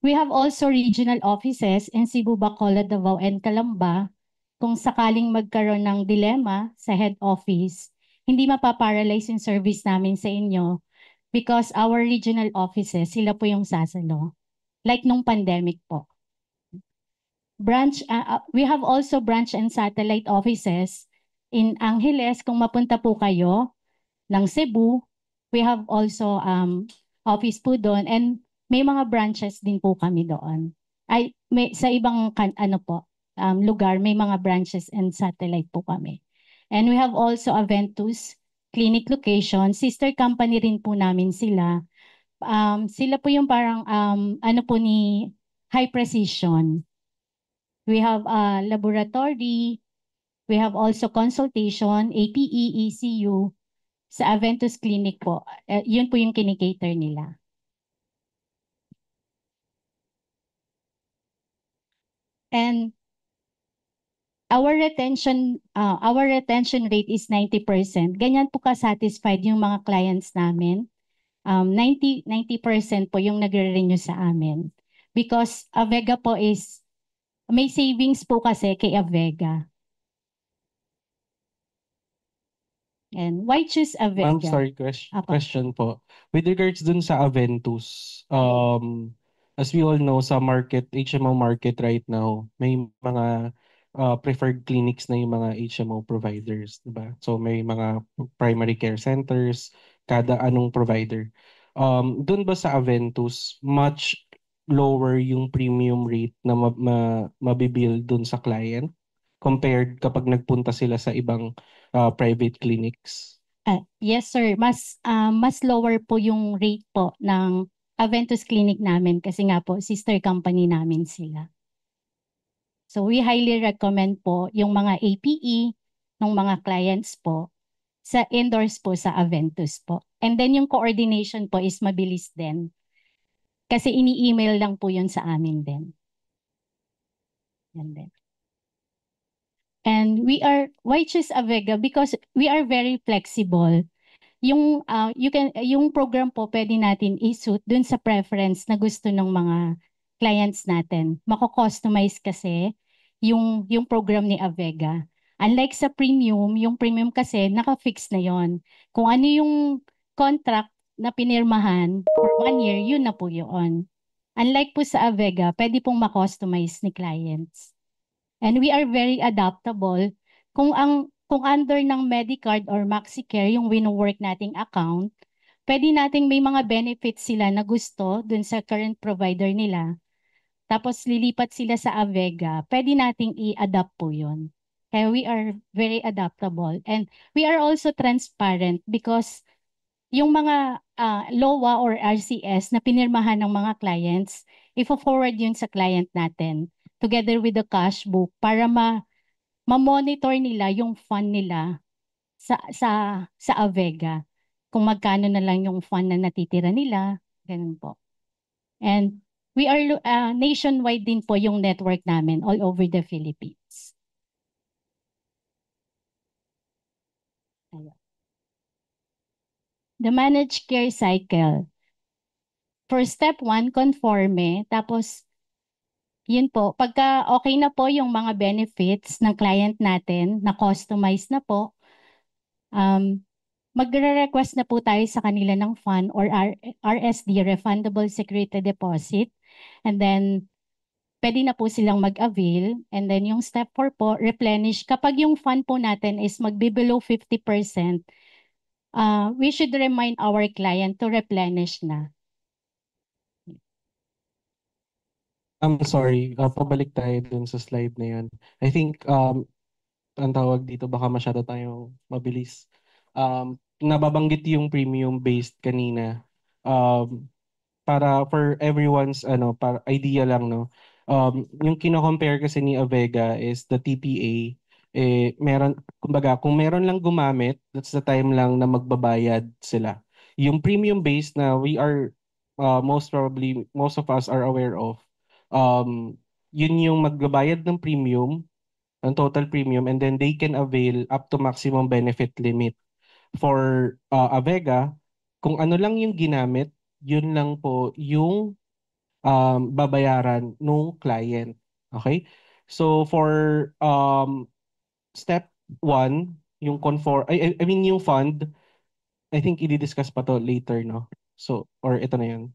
We have also regional offices in Cebu, Bacolod, Davao, and Calamba. Kung sakaling magkaroon ng dilema sa head office, hindi mapaparalyze yung service namin sa inyo because our regional offices, sila po yung sasalo. Like nung pandemic po. We have also branch and satellite offices in Angeles. Kung mapunta po kayo ng Cebu, we have also office po doon and may mga branches din po kami doon. Sa ibang lugar, may mga branches and satellite po kami. And we have also Aventus clinic location. Sister company rin po namin sila. Sila po yung parang ni High Precision. We have a laboratory, we have also consultation, APE, ECU, sa Aventus Clinic po. Yun po yung kinikater nila. And our retention rate is 90%. Ganyan po ka-satisfied yung mga clients namin. 90% po yung nagre-renew sa amin. Because Avega po may savings po kasi kay Avega. And why choose Ma'am, Avega? sorry, question po. With regards dun sa Aventus, as we all know, sa market, HMO market right now, may mga preferred clinics na yung mga HMO providers, di ba? So may mga primary care centers, kada anong provider. Dun ba sa Aventus, much lower yung premium rate na mabibill dun sa client compared kapag nagpunta sila sa ibang private clinics? Yes sir, mas lower po yung rate po ng Aventus Clinic namin kasi nga po sister company namin sila. So we highly recommend po yung mga APE ng mga clients po sa endorse po sa Aventus po. And then yung coordination po is mabilis din. Kasi ini-email lang po yun sa amin din. Yan din. And why choose Avega? Because we are very flexible. Yung program po pwede natin i-suit dun sa preference na gusto ng mga clients natin. Mako-customize kasi yung program ni Avega. Unlike sa premium, yung premium kasi naka-fix na yon. Kung ano yung contract na pinirmahan for 1 year, yun na po yun. Unlike po sa Avega, pwede pong ma-customize ni clients. And we are very adaptable. Kung under ng Medicard or MaxiCare yung wino-work nating account, pwede nating may mga benefits sila na gusto dun sa current provider nila. Tapos lilipat sila sa Avega, pwede nating i-adapt po yun. Kaya we are very adaptable. And we are also transparent because yung mga LOA or RCS na pinirmahan ng mga clients, ifo-forward yun sa client natin together with the cash book para ma-monitor nila yung fund nila sa Avega. Kung magkano na lang yung fund na natitira nila, ganun po. And we are nationwide din po yung network namin all over the Philippines. Ayan. The managed care cycle. For step 1, conforme. Tapos, yun po, pagka okay na po yung mga benefits ng client natin, na customize na po, magre-request na po tayo sa kanila ng fund or RSD, Refundable Security Deposit. And then, pwede na po silang mag-avail. And then yung step 4 po, replenish. Kapag yung fund po natin is magbe-below 50%, we should remind our client to replenish na. I'm sorry, pabalik tayo dun sa slide na yun. I think, ang tawag dito, baka masyado tayong mabilis. Nababanggit yung premium-based kanina. Para for everyone's para idea lang, no. Yung kino-compare kasi ni Avega is the TPA, meron, kumbaga, kung meron lang gumamit, that's the time lang na magbabayad sila. Yung premium based na we are most probably most of us are aware of, yun yung magbabayad ng premium, ng total premium, and then they can avail up to maximum benefit limit. For Avega, kung ano lang yung ginamit, yun lang po yung babayaran nung client. Okay? So for step one, yung conform I mean yung fund, I think i-discuss pa to later, no? So or ito na yun.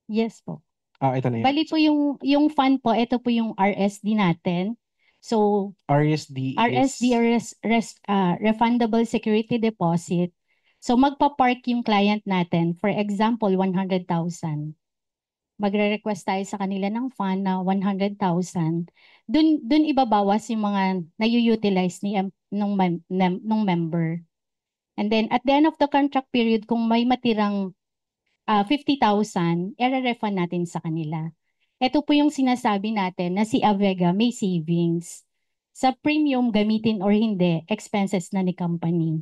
Yes po. Ito na yun. Bali po yung fund po, ito po yung RSD natin. So, RSD RSD is or refundable security deposit. So, magpa-park yung client natin. For example, 100,000. Magre-request tayo sa kanila ng fund na 100,000. Dun ibabawas yung mga nayu-utilize nung member. And then, at the end of the contract period, kung may matirang 50,000, ere-refund natin sa kanila. Ito po yung sinasabi natin na si Avega may savings. Sa premium gamitin or hindi, expenses na ni company.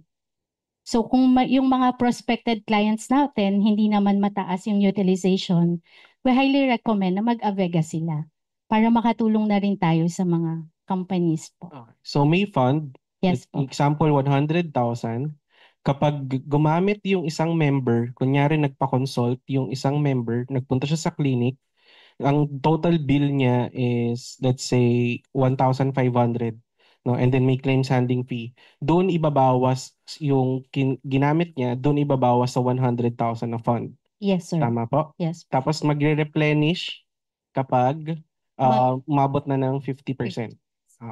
So kung yung mga prospected clients natin, hindi naman mataas yung utilization, we highly recommend na mag-Avega sila para makatulong na rin tayo sa mga companies po. okay. So may fund, Yes po. example 100,000. Kapag gumamit yung isang member, kunyari nagpa-consult yung isang member, nagpunta siya sa clinic, ang total bill niya is let's say 1,500, no, and then may claims handling fee, doon ibabawas yung ginamit niya, doon ibabawas sa 100,000 na fund. Yes, sir. Tama po? Yes. Tapos magre-replenish kapag umabot na ng 50%.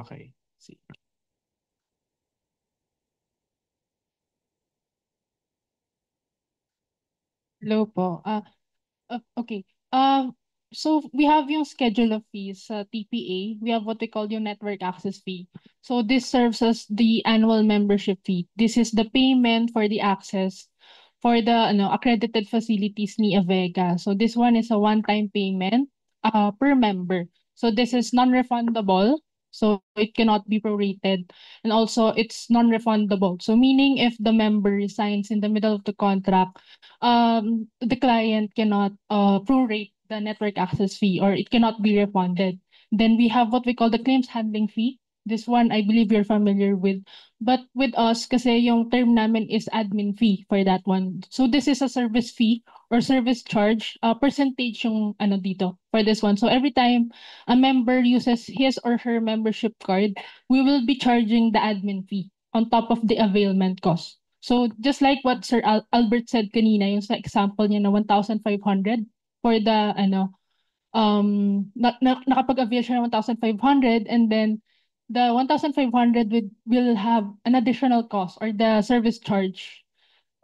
Okay. See. Hello po. Okay. So we have yung schedule of fees sa TPA. We have what we call yung network access fee. So this serves as the annual membership fee. This is the payment for the access for the accredited facilities ni Avega. So this one is a one-time payment per member. So this is non-refundable. So it cannot be prorated. And also it's non-refundable. So meaning if the member resigns in the middle of the contract, the client cannot prorate the network access fee or it cannot be refunded. Then we have what we call the claims handling fee. This one, I believe you're familiar with. But with us, kasi yung term namin is admin fee for that one. So this is a service fee or service charge, percentage yung ano dito for this one. So every time a member uses his or her membership card, we will be charging the admin fee on top of the availment cost. So just like what Sir Albert said kanina, yung sa example niya na 1,500 for the nakapag-avail siya ng 1,500 and then the 1,500 will have an additional cost or the service charge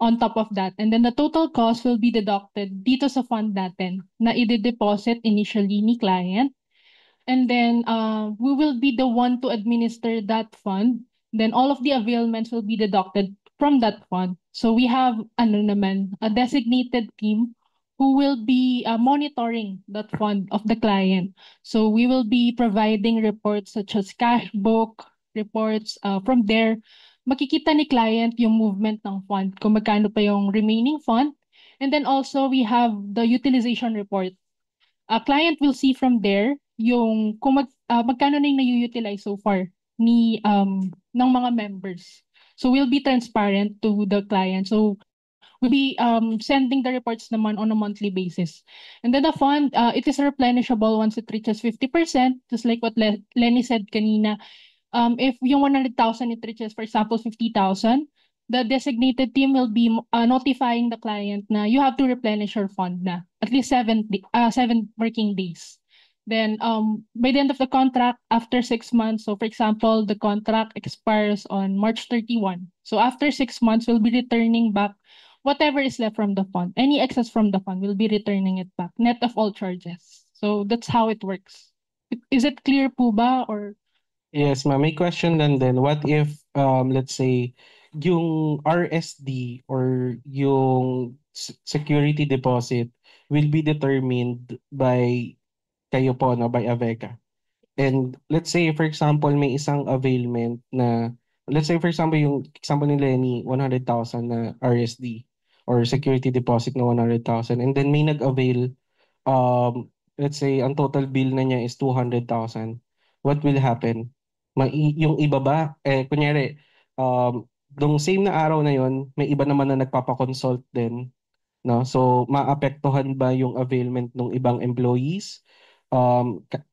on top of that. And then the total cost will be deducted dito sa fund natin na i-deposit initially ni client. And then we will be the one to administer that fund. Then all of the availments will be deducted from that fund. So we have ano naman, a designated team who will be monitoring that fund of the client. So we will be providing reports such as cash book reports. From there, makikita ni client yung movement ng fund, kung magkano pa yung remaining fund. And then also we have the utilization report. A client will see from there yung kung magkano na yung na-utilize so far ng mga members. So we'll be transparent to the client. So we'll be sending the reports naman on a monthly basis. And then the fund, it is replenishable once it reaches 50%, just like what Lenny said kanina. If yung 100,000 it reaches, for example, 50,000, the designated team will be notifying the client na you have to replenish your fund na at least 7 working days. Then by the end of the contract, after 6 months, so for example, the contract expires on March 31. So after 6 months, we'll be returning back whatever is left from the fund. Any excess from the fund, we'll be returning it back, net of all charges. So that's how it works. Is it clear po ba or Yes, ma'am. May question lang din. What if, let's say, yung RSD or yung security deposit will be determined by kayo po, no, by Avega. And let's say, for example, may isang availment na, let's say, for example, yung example ni Lenny, 100,000 na RSD or security deposit na 100,000. And then may nag-avail, let's say, ang total bill na niya is 200,000. What will happen? Yung iba ba, kunyari, nung same na araw na yon may iba naman na nagpapakonsult din. no? So maapektuhan ba yung availment ng ibang employees?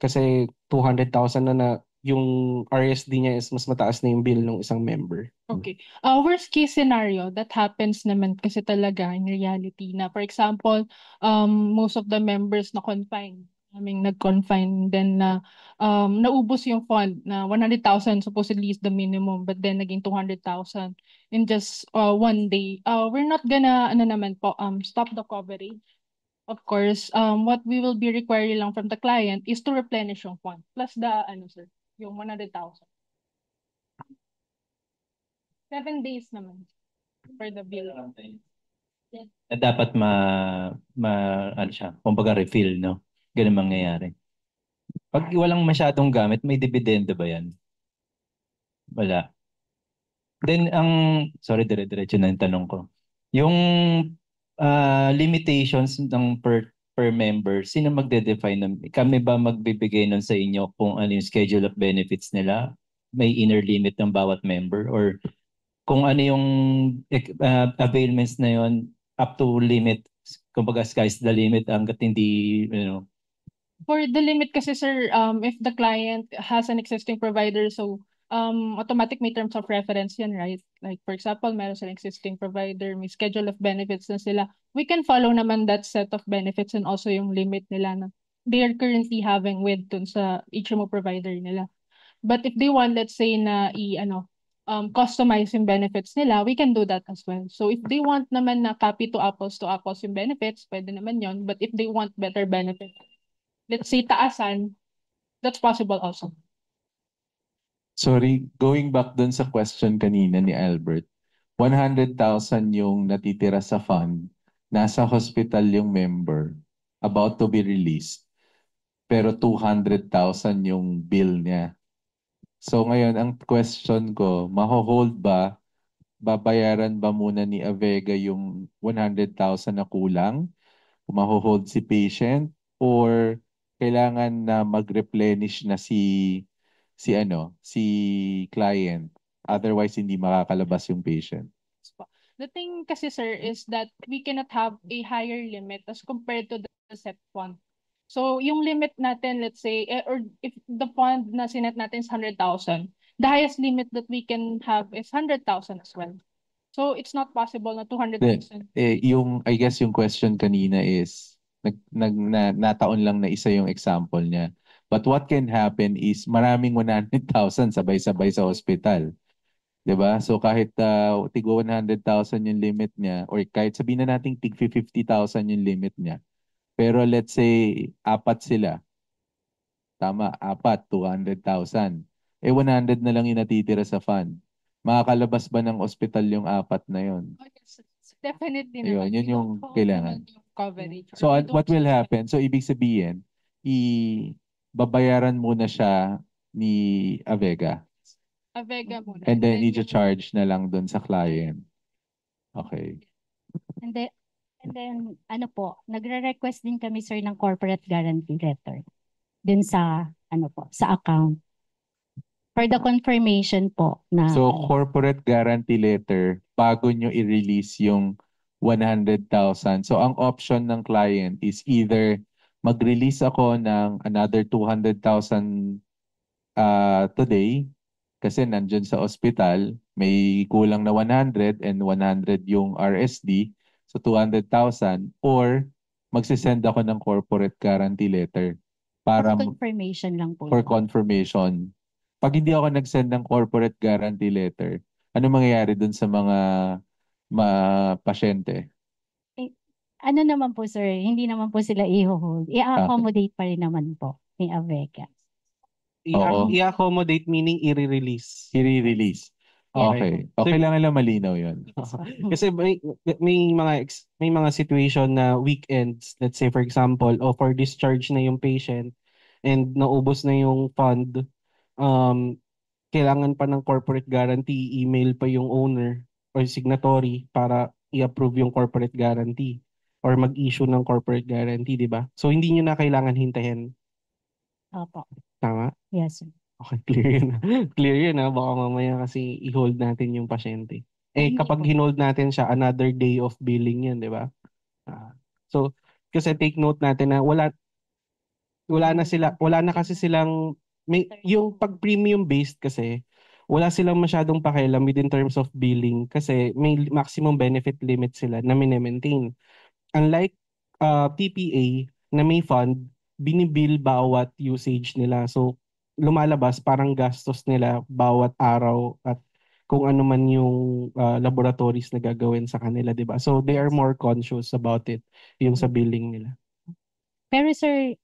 Kasi 200,000 na yung RSD niya is mas mataas na yung bill ng isang member. Okay. Worst case scenario, that happens naman kasi talaga in reality na for example, most of the members na confine, naming nag-confine, then na naubos yung fund na 100,000 supposedly is the minimum, but then naging 200,000 in just one day. We're not gonna ano naman po stop the coverage. Of course, what we will be requiring lang from the client is to replenish yung fund plus the ano sir, yung 100,000. 7 days naman for the bill. Na dapat ano siya, kumbaga refill, no? Ganun mangyayari. Pag walang masyadong gamit, may dividendo ba yan? Wala. Then, sorry, dire-diretso na yung tanong ko. Yung limitations ng per member, sino magde-define nun? Kami ba magbibigay nun sa inyo kung ano yung schedule of benefits nila? May inner limit ng bawat member? Or kung ano yung availments na yon up to limit, kumbaga sky's the limit hanggat hindi, For the limit kasi sir, if the client has an existing provider, so automatic may terms of reference yan, right? Like for example, meron silang existing provider, may schedule of benefits na sila. We can follow naman that set of benefits and also yung limit nila na they are currently having with dun sa HMO provider nila. But if they want, let's say na customize yung benefits nila, we can do that as well. So if they want naman na copy to apples yung benefits, pwede naman yon. But if they want better benefits, let's say taasan, that's possible also. Sorry, going back dun sa question kanina ni Albert, 100,000 yung natitira sa fund, nasa hospital yung member, about to be released, pero 200,000 yung bill niya. So ngayon, ang question ko, maho-hold ba, babayaran ba muna ni Avega yung 100,000 na kulang? Maho-hold si patient? Or kailangan na mag-replenish na si client? Otherwise, hindi makakalabas yung patient. The thing kasi sir is that we cannot have a higher limit as compared to the set fund. So yung limit natin, let's say, or if the fund na sinet natin is 100,000, the highest limit that we can have is 100,000 as well. So it's not possible na 200,000. I guess yung question kanina is, nataon lang na isa yung example niya. But what can happen is maraming 100,000 sabay-sabay sa hospital. 'Di ba? So kahit tig 100,000 yung limit niya or kahit sabihin na nating tig 50,000 yung limit niya. Pero let's say apat sila. Tama, apat, 200,000. 100 na lang yung natitira sa fund. Makakalabas ba ng ospital yung apat na yon? Oh, yes, definitely Ayun, naman. yun We yung don't hold kailangan. naman yung coverage. So Or we what don't will suspect. happen? So ibig sabihin, babayaran muna siya ni Avega. Avega muna. And then yung- i-charge na lang dun sa client. Okay. And then, ano po, nagre-request din kami, sir, ng corporate guarantee letter dun sa, sa account. For the confirmation po na, So corporate guarantee letter bago nyo i-release yung 100,000. So ang option ng client is either mag-release ako ng another 200,000 today kasi nandyan sa ospital, may kulang na 100 and 100 yung RSD, so 200,000 or magsisend ako ng corporate guarantee letter para confirmation lang po. for confirmation. Pag hindi ako nag-send ng corporate guarantee letter, ano mangyayari dun sa mga pasyente? Ano naman po, sir, hindi naman po sila i-hold. I-accommodate pa rin naman po ni Avega. Oo. I-accommodate meaning i-release. I-release. Okay. So, Kailangan lang malinaw yun. Kasi may mga situation na weekends, let's say for example, o for discharge na yung patient and naubos na yung fund, kailangan pa ng corporate guarantee, email pa yung owner or signatory para i-approve yung corporate guarantee or mag-issue ng corporate guarantee, di ba? So hindi nyo na kailangan hintayin. Opo. Tama? Yes, sir. Okay, clear yun. Clear yun ha. Baka mamaya kasi i-hold natin yung pasyente. Hindi Kapag po. hinold natin siya, another day of billing yan, di ba? So, kasi take note natin na wala na kasi silang, yung pag premium based kasi, wala silang masyadong pakialam within terms of billing kasi may maximum benefit limit sila na mine-maintain. Unlike PPA na may fund, binibill bawat usage nila. So, lumalabas parang gastos nila bawat araw at kung ano man yung laboratories na gagawin sa kanila, di ba? So, they are more conscious about it, yung sa billing nila. Pero sir,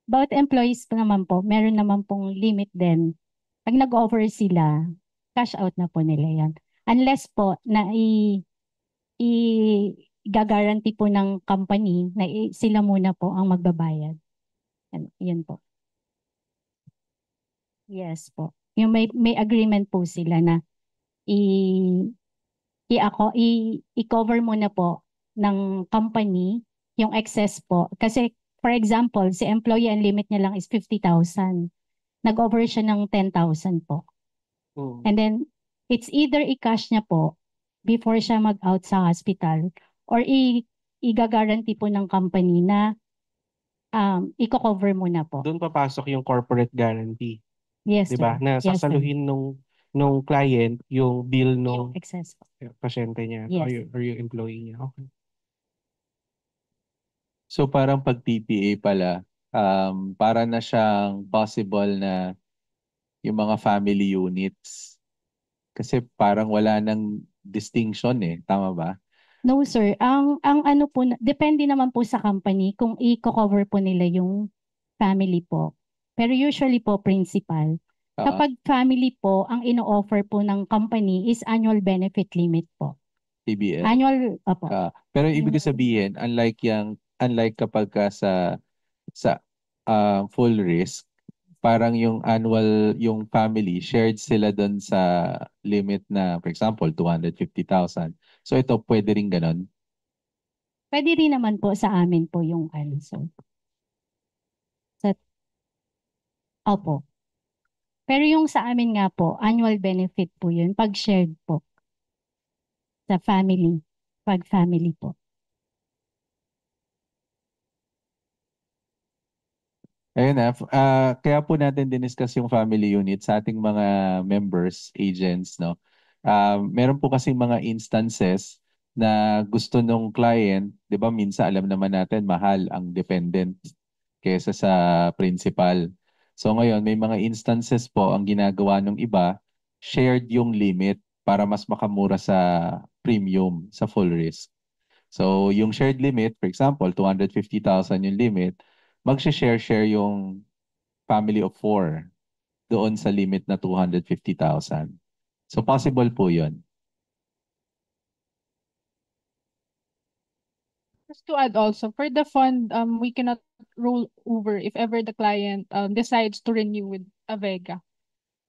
bawat employees pa naman po, meron naman pong limit din. Pag nag-offer sila, cash out na po nila yan. Unless po na i-guarantee po ng company na sila muna po ang magbabayad. Yan po. Yes po. Yung may agreement po sila na i-cover muna po ng company yung excess po. Kasi for example, si employee ang limit niya lang is 50,000. Nag-over siya ng 10,000 po. And then it's either i-cash niya po before siya mag-out sa hospital or i-guarantee po ng company na i-cover muna po. Doon papasok yung corporate guarantee. Yes, Di ba? sir. Na Yes, sir. sasaluhin nung client yung bill nung Yung excess po. pasyente niya Yes. or yung employee niya. Okay. So parang pag PPA pala, para na siyang possible na yung mga family units. Kasi parang wala nang distinction eh. Tama ba? No, sir. Ang ano po, depende naman po sa company kung i-cover po nila yung family po. Pero usually po, principal. Oo. Kapag family po, ang ino-offer po ng company is annual benefit limit po. TBL. Annual, opo. Pero ibig sabihin, unlike kapag sa full risk, parang yung yung family, shared sila doon sa limit na, for example, 250,000. So ito, pwede rin ganon. Pwede rin naman po sa amin po yung ano. So, opo. Pero yung sa amin nga po, annual benefit po yun pag shared po sa family. Pag family po. Ayun na, kaya po natin diniscuss yung family unit sa ating mga members, agents, no? Meron po kasing mga instances na gusto nung client, 'di ba minsan alam naman natin mahal ang dependent kaysa sa principal. So ngayon may mga instances po ang ginagawa ng iba, shared yung limit para mas makamura sa premium sa full risk. So yung shared limit, for example, 250,000 yung limit, magsha-share yung family of 4 doon sa limit na 250,000. So possible po yun. Just to add also, for the fund, we cannot roll over if ever the client decides to renew with Avega.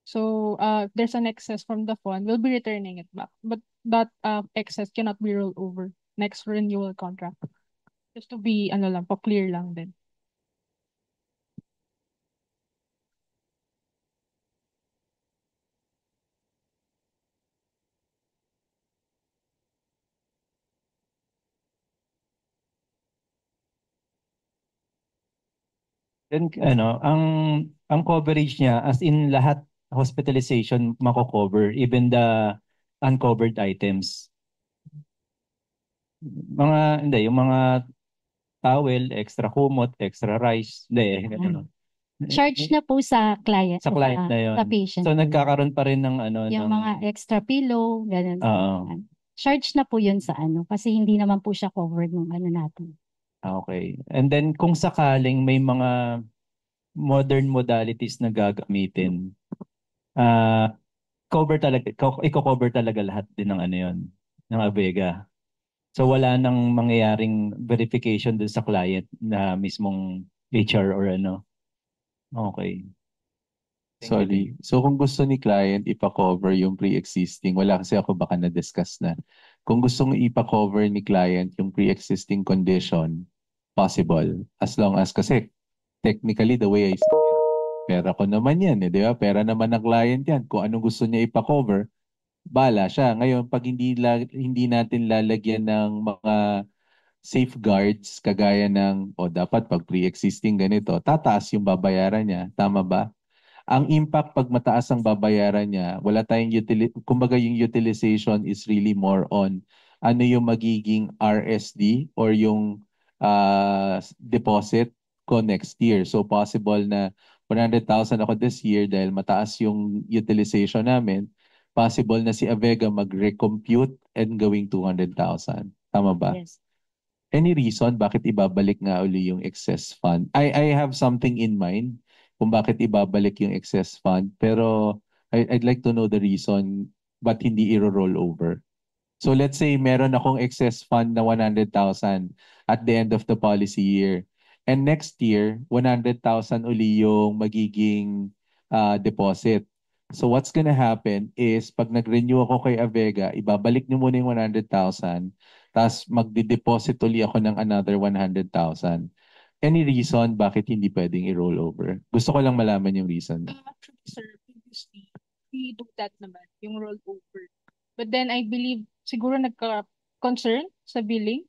So if there's an excess from the fund, we'll be returning it back. But that excess cannot be rolled over next renewal contract. Just to be ano lang po, clear lang din. Then ang coverage niya as in lahat hospitalization mako-cover, even the uncovered items. Hindi, yung mga towel, extra kumot, extra rice, hindi, ano. Charge na po sa client. Sa client na yun. Sa patient. So nagkakaroon pa rin ng Yung mga extra pillow, ganun. Oo. Charge na po yun sa ano kasi hindi naman po siya covered ng ano natin. Okay. And then kung sakaling may mga modern modalities na gagamitin, i-cover talaga lahat din ng ano yun, ng Avega. So wala nang mangyayaring verification dun sa client na mismong HR or ano. Okay. Sorry. So kung gusto ni client ipa-cover yung pre-existing, wala kasi ako baka na-discuss na. Kung gusto mo ipa-cover ni client yung pre-existing condition, possible. As long as, kasi technically the way I see it, pera ko naman yan eh, di ba? Pera naman ng client yan. Kung anong gusto niya ipa-cover, bala siya. Ngayon, pag hindi natin lalagyan ng mga safeguards kagaya ng, o dapat pag pre-existing ganito, tataas yung babayaran niya. Tama ba? Ang impact pag mataas ang babayaran niya, wala tayong kumbaga yung utilization is really more on ano yung magiging RSD or yung deposit ko next year. So possible na 100,000 ako this year dahil mataas yung utilization namin. Possible na si Avega mag-recompute and gawing 200,000. Tama ba? Yes. Any reason bakit ibabalik nga uli yung excess fund? I have something in mind kung bakit ibabalik yung excess fund, pero I'd like to know the reason ba't hindi i-roll over. So let's say meron akong excess fund na 100,000 at the end of the policy year. And next year, 100,000 uli yung magiging deposit. So what's gonna happen is pag nag-renew ako kay Avega, ibabalik niyo muna yung 100,000, tapos magde-deposit uli ako ng another 100,000. Any reason bakit hindi pwedeng i-roll over? Gusto ko lang malaman yung reason. Actually, sir, previously, we do that naman, yung rollover. But then I believe siguro nagka-concern sa billing,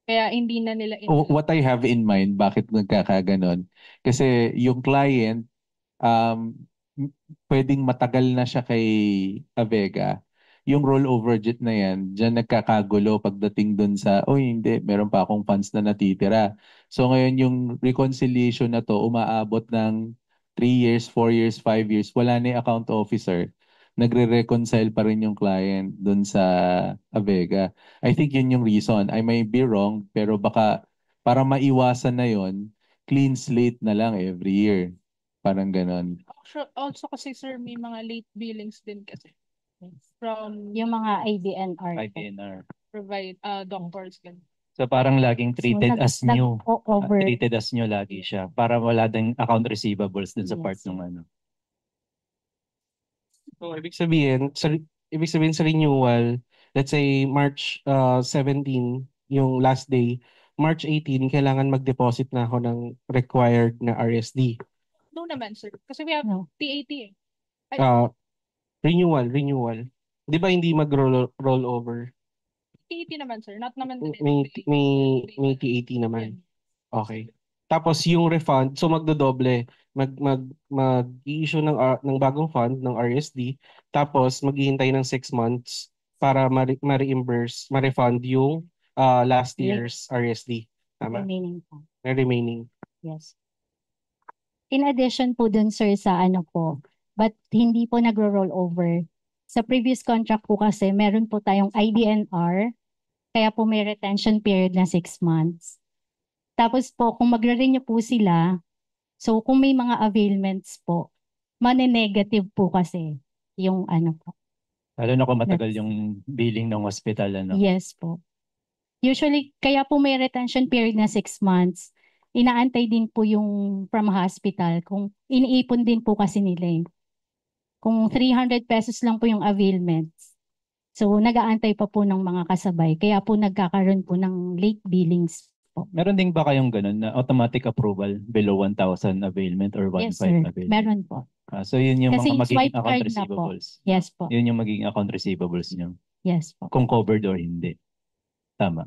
kaya hindi na nila What I have in mind, bakit nagkakaganon? Kasi yung client, um, pwedeng matagal na siya kay Avega. Yung rollover jet na yan, dyan nagkakagulo pagdating dun sa, oh hindi, meron pa akong funds na natitira. So ngayon yung reconciliation na to, umaabot ng 3 years, 4 years, 5 years, wala na yung account officer. Nagre-reconcile pa rin yung client dun sa Avega. I think yun yung reason. I may be wrong, pero baka para maiwasan na yon, clean slate na lang every year. Parang ganon. Also kasi sir, may mga late billings din kasi from Yung mga IBNR. IBNR. provide doctors. Ganun. So parang laging treated as new. Over. Treated as new lagi siya. Para wala ding account receivables dun sa part Yes. ng ano. So, ibig sabihin sa renewal, let's say March 17, yung last day, March 18, kailangan mag-deposit na ako ng required na RSD. No naman sir, kasi we have No. TAT eh. Renewal. Di ba hindi mag-roll over? TAT naman sir, not naman May TAT naman. Okay. Tapos yung refund, so magdodoble, mag-i-issue ng bagong fund ng RSD, tapos maghihintay ng 6 months para ma-reimburse, ma-refund yung last year's RSD. Tama? Remaining pa. Remaining. Yes. In addition po dun sir sa ano po, but hindi po nagro-roll over. Sa previous contract po kasi meron po tayong IDNR, kaya po may retention period na 6 months. Tapos po kung magre-renew po sila, so kung may mga availments po, mane-negative po kasi yung ano po. Lalo na kung matagal yung billing ng hospital. Ano? Yes po. Usually, kaya po may retention period na 6 months. Inaantay din po yung from hospital. Kung iniipon din po kasi nila eh. Kung 300 pesos lang po yung availments. So, nag-aantay pa po ng mga kasabay. Kaya po nagkakaroon po ng late billings po. Meron din ba kayong ganun na automatic approval below 1,000 availment or 1,500 Yes, sir. availment? Meron po. So yun yung Kasi mga magiging swipe account card na po. receivables. Yes po. Yun yung magiging account receivables nyo. Yes po. Kung covered or hindi. Tama.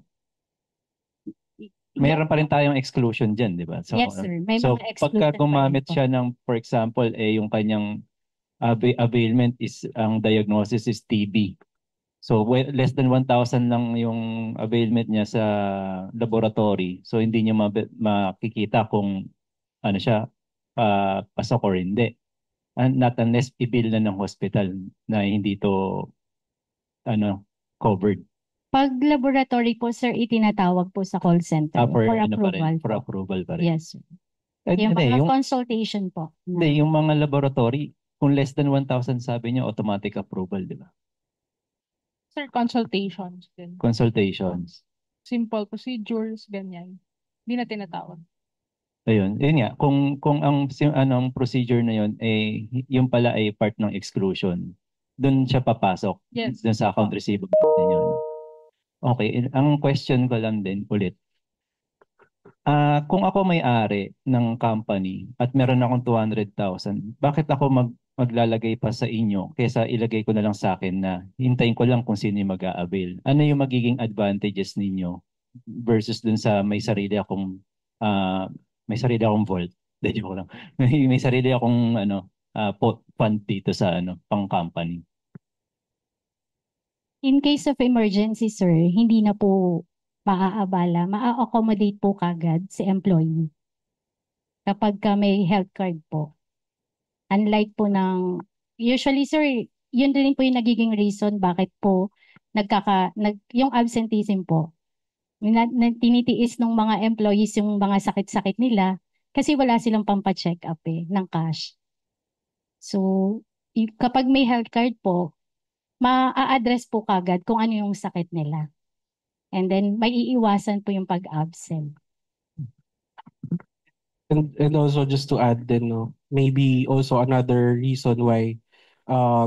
Mayroon pa rin tayong exclusion dyan, di ba? So, Yes, sir. May so mga excluded pagka pa rin gumamit po. siya ng, for example, yung kanyang availment is, ang diagnosis is TB. So less than 1,000 lang yung availment niya sa laboratory. So hindi niya makikita kung ano siya, pasok or hindi. And not unless i-bill na ng hospital na hindi to covered. Pag laboratory po, sir, itinatawag po sa call center For for ano pa rin, approval for po. approval pa rin. Yes, sir. Yung mga consultation po. Hindi, yung mga laboratory, kung less than 1,000 sabi niya, automatic approval, di ba? Sir, consultations din. Consultations. Simple procedures, ganyan. Hindi na tinatawag. Ayun, yun nga, kung ang procedure na yun, yung pala ay part ng exclusion, doon siya papasok, Yes. doon sa account receivable ninyo. No? Okay, ang question ko lang din ulit. Kung ako may-ari ng company at meron akong 200,000, bakit ako maglalagay pa sa inyo kaysa ilagay ko na lang sa akin na hintayin ko lang kung sino yung mag-a-avail? Ano yung magiging advantages ninyo versus dun sa may sarili akong vault. Hindi, joke lang. May sarili akong fund dito sa pang company. In case of emergency, sir, hindi na po maaabala, maa-accommodate po kagad si employee kapag may health card po. Unlike po usually, sir, yun din po yung nagiging reason bakit po yung absenteeism po. Tinitiis ng mga employees yung mga sakit-sakit nila kasi wala silang pampa-check up ng cash. So, kapag may health card po, ma-address po kagad kung ano yung sakit nila. And then, may iiwasan po yung pag-absent. And also just to add din, no, maybe also another reason why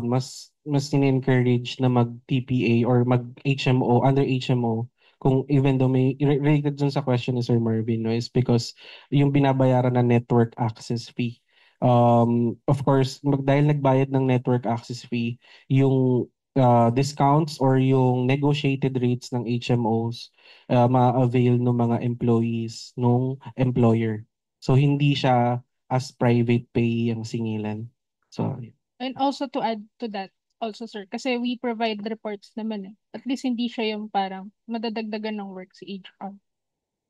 mas in-encourage na mag-TPA or mag-HMO, under HMO, kung even though may related dun sa question ni Sir Marvin, no, is because yung binabayaran na network access fee. Of course, dahil nagbayad ng network access fee, yung discounts or yung negotiated rates ng HMOs ma-avail ng mga employees nung employer. So hindi siya as private pay ang singilan. So And also to add to that, also sir, kasi we provide reports naman eh. At least hindi siya yung parang madadagdagan ng work si HR.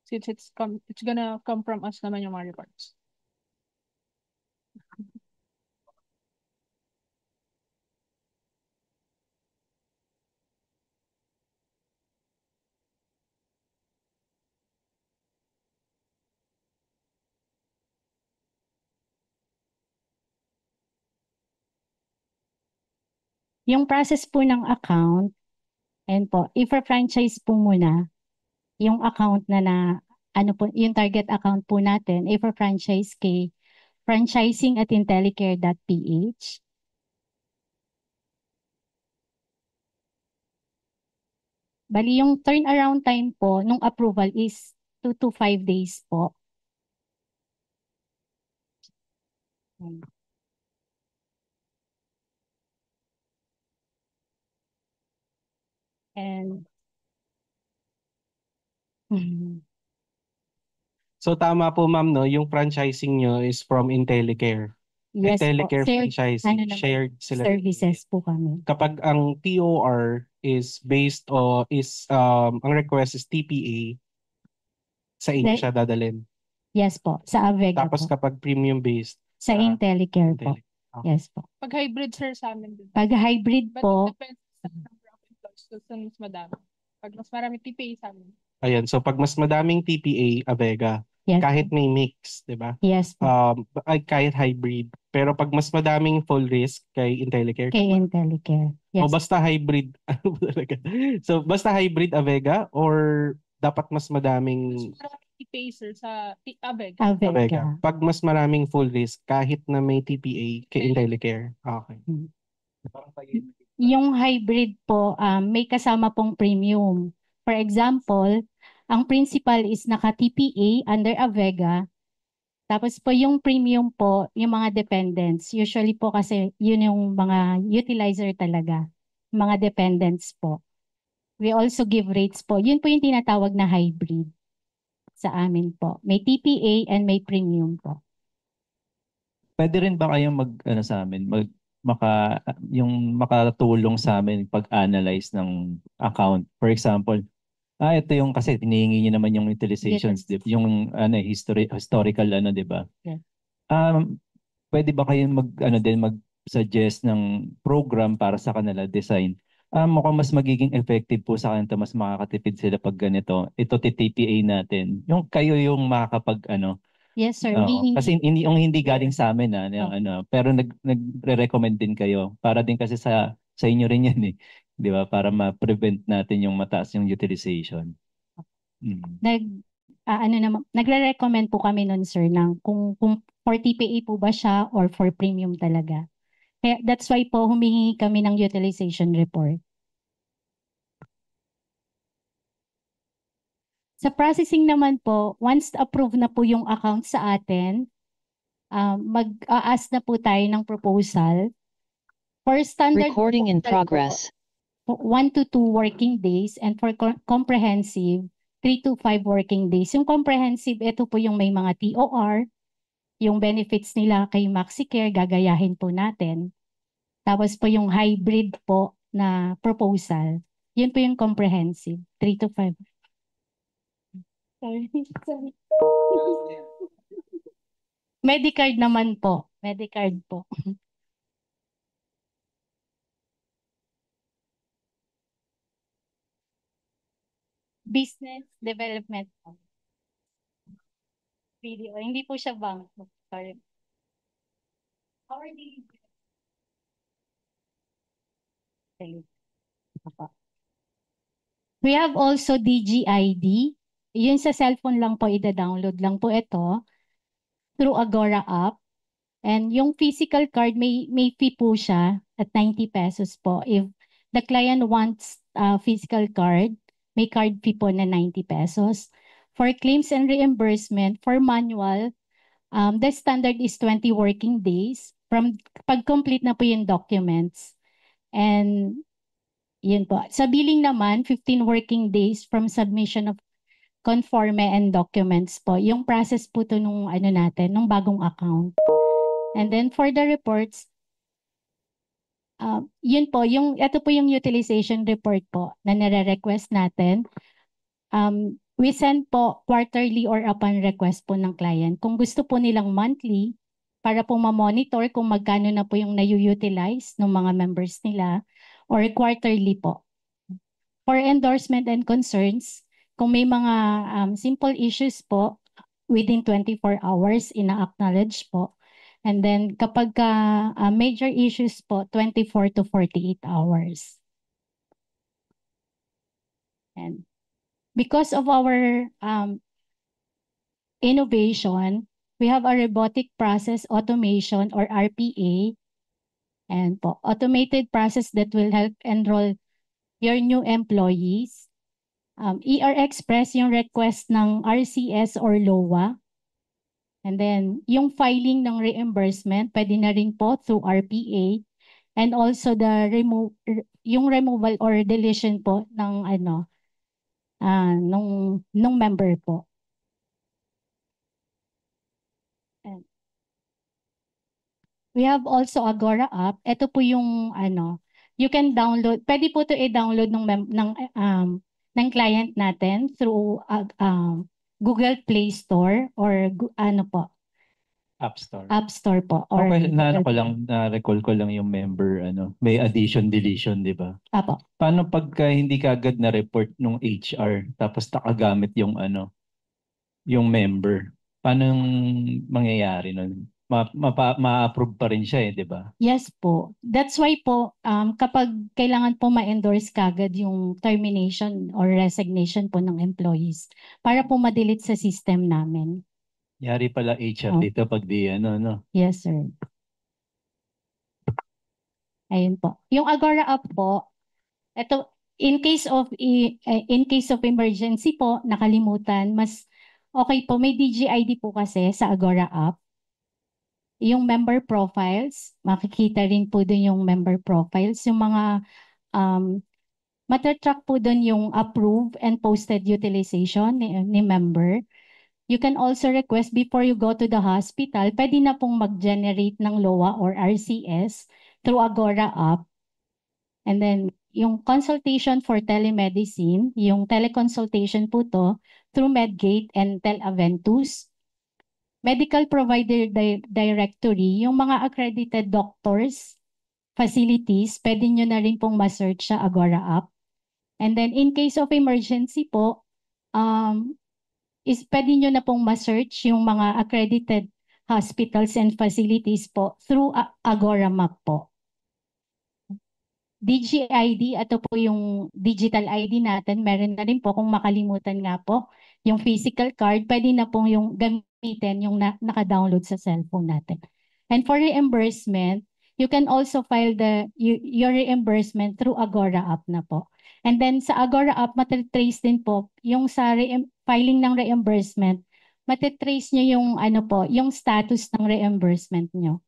Since it's gonna come from us naman yung mga reports. Yung process po ng account, and po, i-franchise po muna yung account ano po, yung target account po natin, i-franchise kay franchising@intellicare.ph. Bali, yung turnaround time po nung approval is 2 to 5 days po. And so tama po ma'am, no, yung franchising nyo is from Intellicare. yes po, Intellicare franchising, naman, shared sila. services po kami. Kapag ang TOR is based o ang request is TPA, sa inyo siya dadalhin. Yes po, sa Avega Tapos po. kapag premium based, Sa Intellicare po. Okay. Yes po. Pag hybrid sir sa amin din. Pag hybrid But po, it depends sa number of employees kung saan mas madami. Pag mas marami TPA sa amin. ayan, so pag mas madaming TPA, Avega, yes kahit po. may mix, di ba? Yes po. Kahit hybrid. Pero pag mas madaming full risk kay Intellicare, Kay Intellicare. o Yes. basta hybrid, ano ba talaga? So basta hybrid Avega or dapat mas Mas madaming marami TPA sir sa Avega. Avega? Avega. Pag mas maraming full risk, kahit na may TPA kay Intellicare. Okay. Yung hybrid po, may kasama pong premium. For example, ang principal is naka-TPA under Avega. Tapos po yung premium po, yung mga dependents. Usually po kasi yun yung mga utilizer talaga. Mga dependents po. We also give rates po. Yun po yung tinatawag na hybrid sa amin po. May TPA and may premium po. Pwede rin ba kayong sa amin, yung makatulong sa amin pag-analyze ng account? For example, ito yung kasi hinihingi niyo naman yung utilizations, yung historical di ba? Yes. Pwede ba kayong mag-suggest ng program para sa kanila design? Mukhang mas magiging effective po sa kanila, mas makakatipid sila pag ganito. Ito TPA natin. Yung kayo yung makakapag Yes, sir. kasi hindi galing sa amin pero nagre-recommend din kayo para din kasi sa inyo rin yan eh. 'Di ba? Para ma-prevent natin yung mataas yung utilization. Nagre-recommend po kami nun, sir, ng kung for TPA po ba siya or for premium talaga. Kaya that's why po humingi kami ng utilization report. Sa processing naman po, once approve na po yung account sa atin, mag-a-ask na po tayo ng proposal. For standard Recording in progress. 1 to 2 working days, and for comprehensive, 3 to 5 working days. Yung comprehensive, ito po yung may mga TOR, yung benefits nila kay MaxiCare, gagayahin po natin. Tapos po yung hybrid po na proposal. Yun po yung comprehensive, 3 to 5. Sorry. Medicard naman po. Medicard po. Business development po. Video. Hindi po siya bank. Sorry. Our daily. Apa. We have also DGID. Yun sa cellphone lang po, ida-download lang po ito through Agora app. And yung physical card, may fee po siya at 90 pesos po. If the client wants a physical card, may card fee po na 90 pesos. For claims and reimbursement, for manual, the standard is 20 working days from pag-complete na po yung documents. And yun po. Sa billing naman, 15 working days from submission of conforme and documents po. Yung process po to nung ano natin, nung bagong account. And then for the reports, yun po, ito po yung utilization report po na nare-request natin. We send po quarterly or upon request po ng client. Kung gusto po nilang monthly, para po ma-monitor kung magkano na po yung na-utilize ng mga members nila, or quarterly po. For endorsement and concerns, kung may mga simple issues po, within 24 hours, ina-acknowledge po. And then kapag major issues po, 24 to 48 hours. And because of our innovation, we have a robotic process automation or RPA, and po, automated process that will help enroll your new employees. ER Express yung request ng RCS or LOA. And then, yung filing ng reimbursement, pwede na rin po through RPA. And also yung removal or deletion po ng nung member po. And we have also Agora app. Ito po yung you can download. Pwede po to i-download ng client natin through Google Play Store or App Store. App Store po. Or Okay, na-recall ko lang yung member, may addition, deletion, di ba? Apo. Paano pagka hindi kagad na-report nung HR, tapos nakagamit yung yung member? Paano mangyayari nun? Ma-approve pa rin siya di ba? Yes po. That's why po, kapag kailangan po ma-endorse kagad yung termination or resignation po ng employees para po ma-delete sa system namin. Yari pala HR dito pag di Yes, sir. Ayun po. Yung Agora app po, ito, in case of emergency po, nakalimutan, mas okay po, may DGID po kasi sa Agora app. Yung member profiles, makikita rin po dun yung member profiles. Yung mga matatrack po dun yung approved and posted utilization ni member. You can also request before you go to the hospital, pwede na pong mag-generate ng LOA or RCS through Agora app. And then yung consultation for telemedicine, yung teleconsultation po to through Medgate and Telaventus. Medical provider directory, yung mga accredited doctors, facilities, pwede nyo na rin pong ma-search sa Agora app. And then in case of emergency po, pwede nyo na pong ma-search yung mga accredited hospitals and facilities po through Agora map po. DGID, ito po yung digital ID natin. Meron na rin po kung makalimutan nga po. Yung physical card, pwede na pong yung gamitin yung naka-download sa cellphone natin. And for reimbursement, you can also file your reimbursement through Agora app na po. And then sa Agora app, matitrace din po yung sa filing ng reimbursement, matitrace nyo yung yung status ng reimbursement nyo.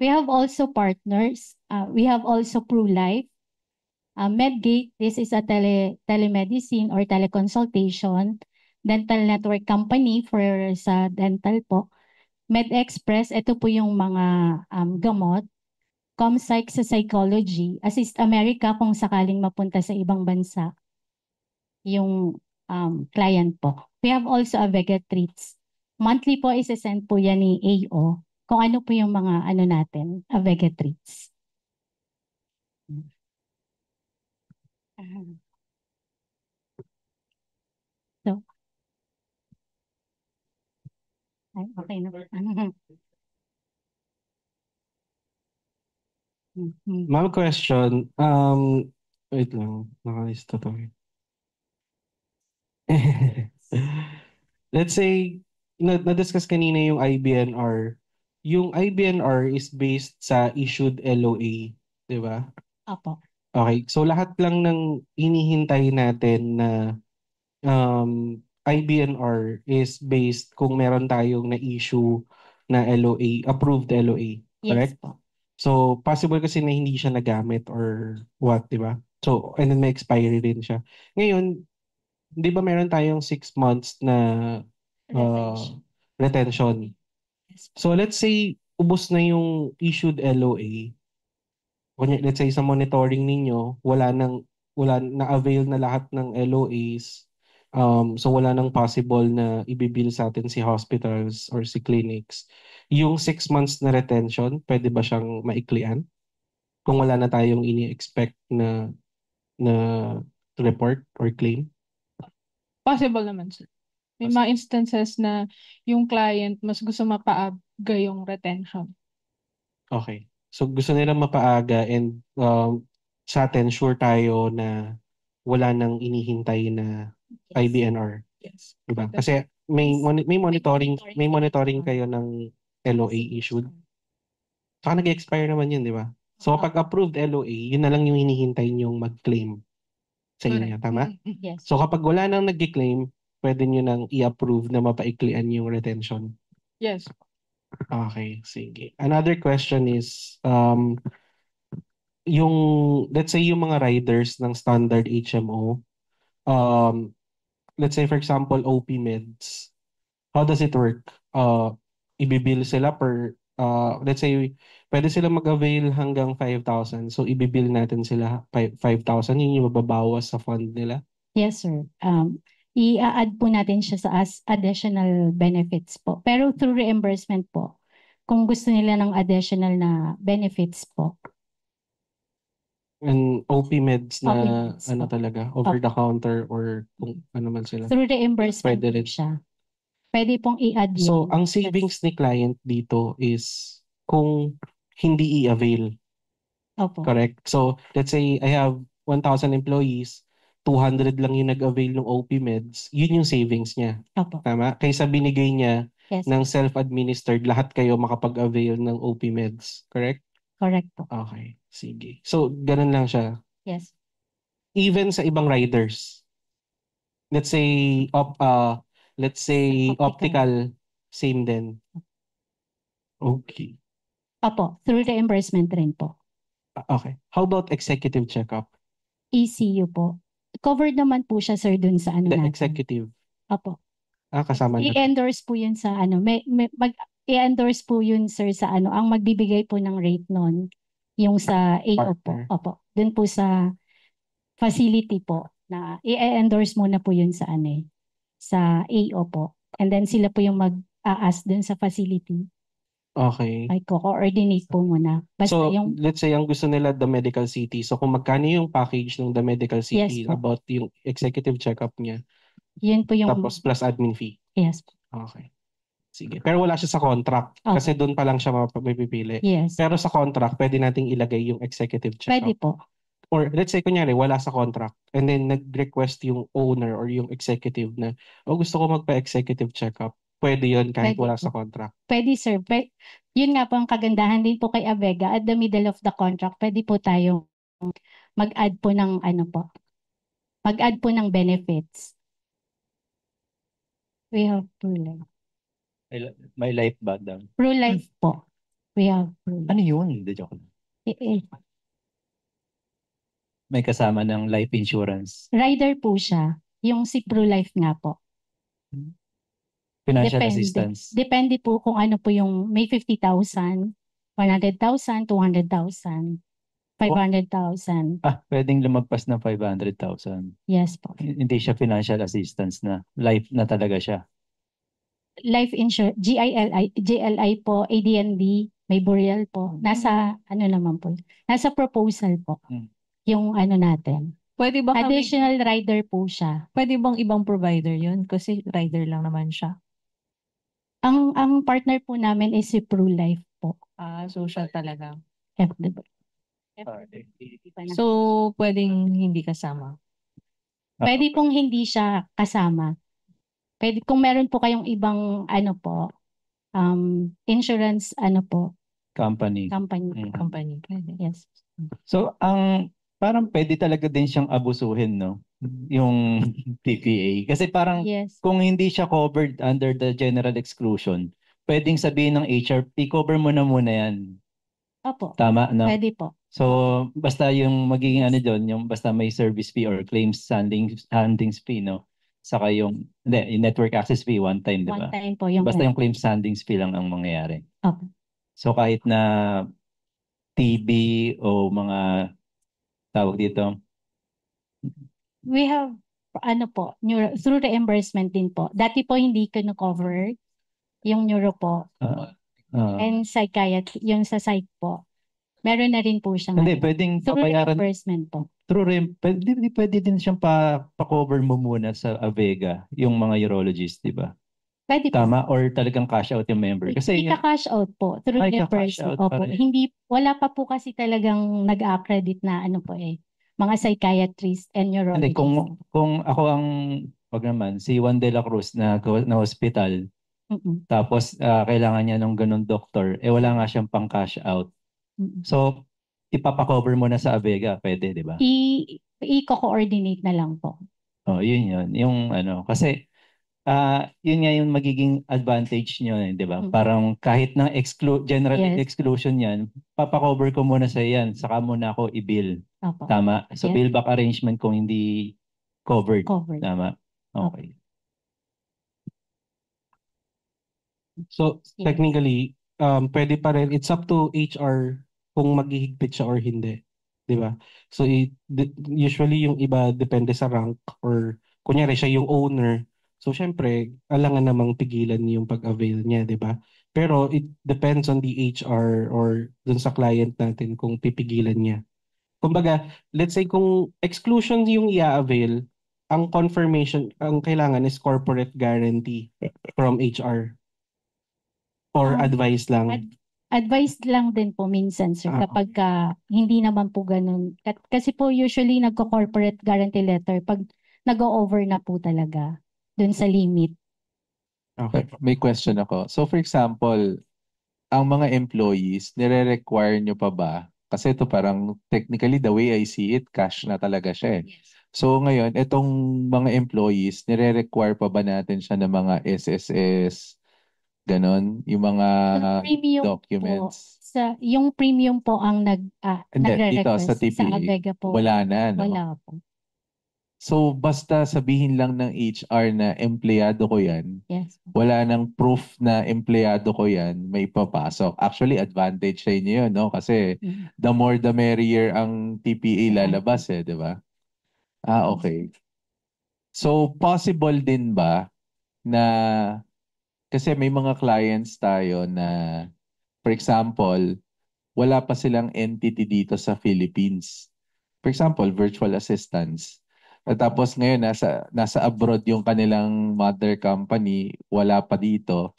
We have also partners. We have also PruLife. Medgate, this is a telemedicine or teleconsultation dental network company for sa dental po. MedExpress, ito po yung mga gamot. ComPsych sa psychology. Assist America kung sakaling mapunta sa ibang bansa yung client po. We have also Avega Treats. Monthly po isa-send po yan ni AO kung ano po yung mga ano natin, Avega Treats. So, ay, okay na. Ma'am, question. Wait lang. Nakalista to. Let's say, na-discuss kanina yung IBNR. Yung IBNR is based sa issued LOA, di ba? Apo. Okay. So, lahat lang ng inihintay natin na IBNR is based kung meron tayong na-issue na LOA, approved LOA. Yes Correct? po. So, possible kasi na hindi siya nagamit or what, di ba? So, and then may expiry din siya. Ngayon, di ba meron tayong 6 months na Retention. retention? Yes po. So, let's say, ubos na yung issued LOA. Let's say, sa monitoring ninyo, na-avail na lahat ng LOAs. So, wala nang possible na ibibill sa atin si hospitals or si clinics. Yung 6 months na retention, pwede ba siyang maiklian? Kung wala na tayong ini-expect na report or claim? Possible naman, sir. May mga instances na yung client mas gusto mapaaga yung retention. Okay. So gusto nila mapaaga and sa atin sure tayo na wala nang inihintay na IBNR. Yes. Diba? That's- Kasi may monitoring Yes. kayo ng LOA issued. Saka nag-expire naman yun, di ba? So pag approved LOA, yun na lang yung hinihintay niyong mag-claim sa inyo. Tama? Yes. So kapag wala nang nag-claim, pwede nyo nang i-approve na mapaiklian yung retention. Yes. Okay, sige. Another question is, yung, let's say yung mga riders ng standard HMO, let's say for example, OP meds, how does it work? Ibibill sila per, let's say, pwede sila mag-avail hanggang 5,000. So, ibibill natin sila 5,000. Yun yung mababawas sa fund nila. Yes, sir. I-add po natin siya sa additional benefits po. Pero through reimbursement po. Kung gusto nila ng additional na benefits po. And OP meds na OP meds ano po. talaga, over the counter or kung ano man sila. Through reimbursement Pwede po rin. siya. Pwede pong i-add yan. So, ang savings ni client dito is kung hindi i-avail. Opo. Correct? So, let's say I have 1,000 employees, 200 lang yung nag-avail ng OP meds, yun yung savings niya. Opo. Tama? Kaysa binigay niya Yes. ng self-administered, lahat kayo makapag-avail ng OP meds. Correct? Correct po. Okay. Sige. So, ganun lang siya. Yes. Even sa ibang riders. Let's say, optical, same din. Okay. Opo. Through reimbursement rin po. Okay. How about executive checkup? ECU po. Covered naman po siya, sir, dun sa ano The natin. executive. Opo. Kasama na. I-endorse po yun sa ano. I-endorse po yun, sir, sa ano. Ang magbibigay po ng rate nun, yung sa AO po. Partner. Opo. Dun po sa facility po na i-endorse muna po yun sa ano eh, sa AO po. And then sila po yung mag-a-ask dun sa facility. Okay. Ay, co-coordinate po muna. Basta So, yung, let's say ang gusto nila the medical city. So, kung magkano yung package ng the medical city Yes po. about yung executive checkup niya, yun po yung, tapos plus admin fee. yes po. Okay. Sige. Pero wala siya sa contract. Okay. Kasi doon pa lang siya mapipili. Yes. Pero sa contract, pwede nating ilagay yung executive Pwede checkup. po. Or let's say, kunyari, wala sa contract. And then nag-request yung owner or yung executive na, gusto ko magpa-executive checkup. Pwede yun kahit Pwede wala po. sa contract. Pwede, sir. Yun nga po ang kagandahan din po kay Avega. At the middle of the contract, pwede po tayo mag-add po ng ano po. Mag-add po ng benefits. We have PruLife. May life ba daw? PruLife po. We have Pru Ano Life. yun? Hindi, joke lang. May kasama ng life insurance. Rider po siya. Yung si Pru Life nga po. Financial Depende. assistance. Depende po kung ano po yung may 50,000, 100,000, 200,000, 500,000. Pwedeng lumagpas ng 500,000. Yes po. Hindi siya financial assistance na. Life na talaga siya. Life insurance, GLI po, AD&D, may burial po. Nasa ano naman po. Nasa proposal po. Yung ano natin. Pwede ba kami, Additional rider po siya. pwede bang ibang provider yun? Kasi rider lang naman siya. Ang partner po namin is si Pru Life po. Social talaga. FW. So, pwedeng hindi kasama. Pwede pong hindi siya kasama. Pwede kung meron po kayong ibang ano po, insurance ano po, Company. company. Company. Pwede. Yes. So, parang pwede talaga din siyang abusuhin, no? Yung TPA. Kasi parang Yes. kung hindi siya covered under the general exclusion, pwedeng sabihin ng HR, i-cover mo na muna yan. Opo. Tama, no? Pwede po. So, basta yung magiging ano doon, yung basta may service fee or claims handlings fee, no? Saka yung network access fee one time, di One ba? time po yung Basta yung claims handlings fee lang ang mangyayari. Opo. So, kahit na TB o mga tawag dito, We have ano po, through reimbursement din po. Dati po hindi ko na-cover yung neuro po and psychiatry, yung sa psych po. Meron na rin po siyang hindi, ano, pwedeng through pabayaran, reimbursement po. pwede din siyang pa-cover mo muna sa Avega, yung mga urologist, di ba? Pwede po. Tama? Or talagang cash out yung member? Kasi Ika-cash out po through Ay, ka-cash reimbursement. out pa Opo. rin. Hindi, wala pa po kasi talagang nag-accredit na ano po mga psychiatrists and hindi, neurologists. kung ako ang, wag naman, si Juan de la Cruz na hospital, Mm-mm. tapos kailangan niya ng ganun doktor, wala nga siyang pang cash out. Mm-mm. So, ipapakover mo na sa Avega, pwede, di ba? I-co-coordinate na lang po. Oh, yun. Yung ano, kasi yun nga yung magiging advantage nyo, di ba? Parang kahit na general Yes. exclusion yan, papakover ko muna sa yan, saka muna ako i-bill. Opo. Tama? So, Yes. bill back arrangement kung hindi covered. Covered. Tama? Okay. So, Yes. technically, pwede pa rin, it's up to HR kung maghihigpit siya or hindi. Di ba? So, usually yung iba depende sa rank or kunyari siya yung owner. So, syempre, alangan namang pigilan yung pag-avail niya, di ba? Pero it depends on the HR or dun sa client natin kung pipigilan niya. Kumbaga, let's say kung exclusion yung i-avail, ang confirmation, ang kailangan is corporate guarantee from HR. Or advice lang. Advice lang din po minsan, sir, kapag hindi naman po ganun. Kasi po usually nagko-corporate guarantee letter pag nag-over na po talaga dun sa limit. Okay. May question ako. So for example, ang mga employees, nire-require nyo pa ba? Kasi ito parang technically the way I see it, cash na talaga siya eh. So ngayon, itong mga employees, nire-require pa ba natin siya ng mga SSS, ganon? Yung mga Premium documents? Po, yung premium po ang Hindi, dito nagre-request sa TPA, Avega po. wala na, no? Wala po. So basta sabihin lang ng HR na empleyado ko yan, Yes. wala nang proof na empleyado ko yan, may papasok. Actually, advantage sa inyo yun, no? Kasi the more the merrier ang TPA lalabas eh, di ba? Okay. So, possible din ba na, kasi may mga clients tayo na, for example, wala pa silang entity dito sa Philippines. For example, virtual assistants. At tapos ngayon, nasa abroad yung kanilang mother company, wala pa dito.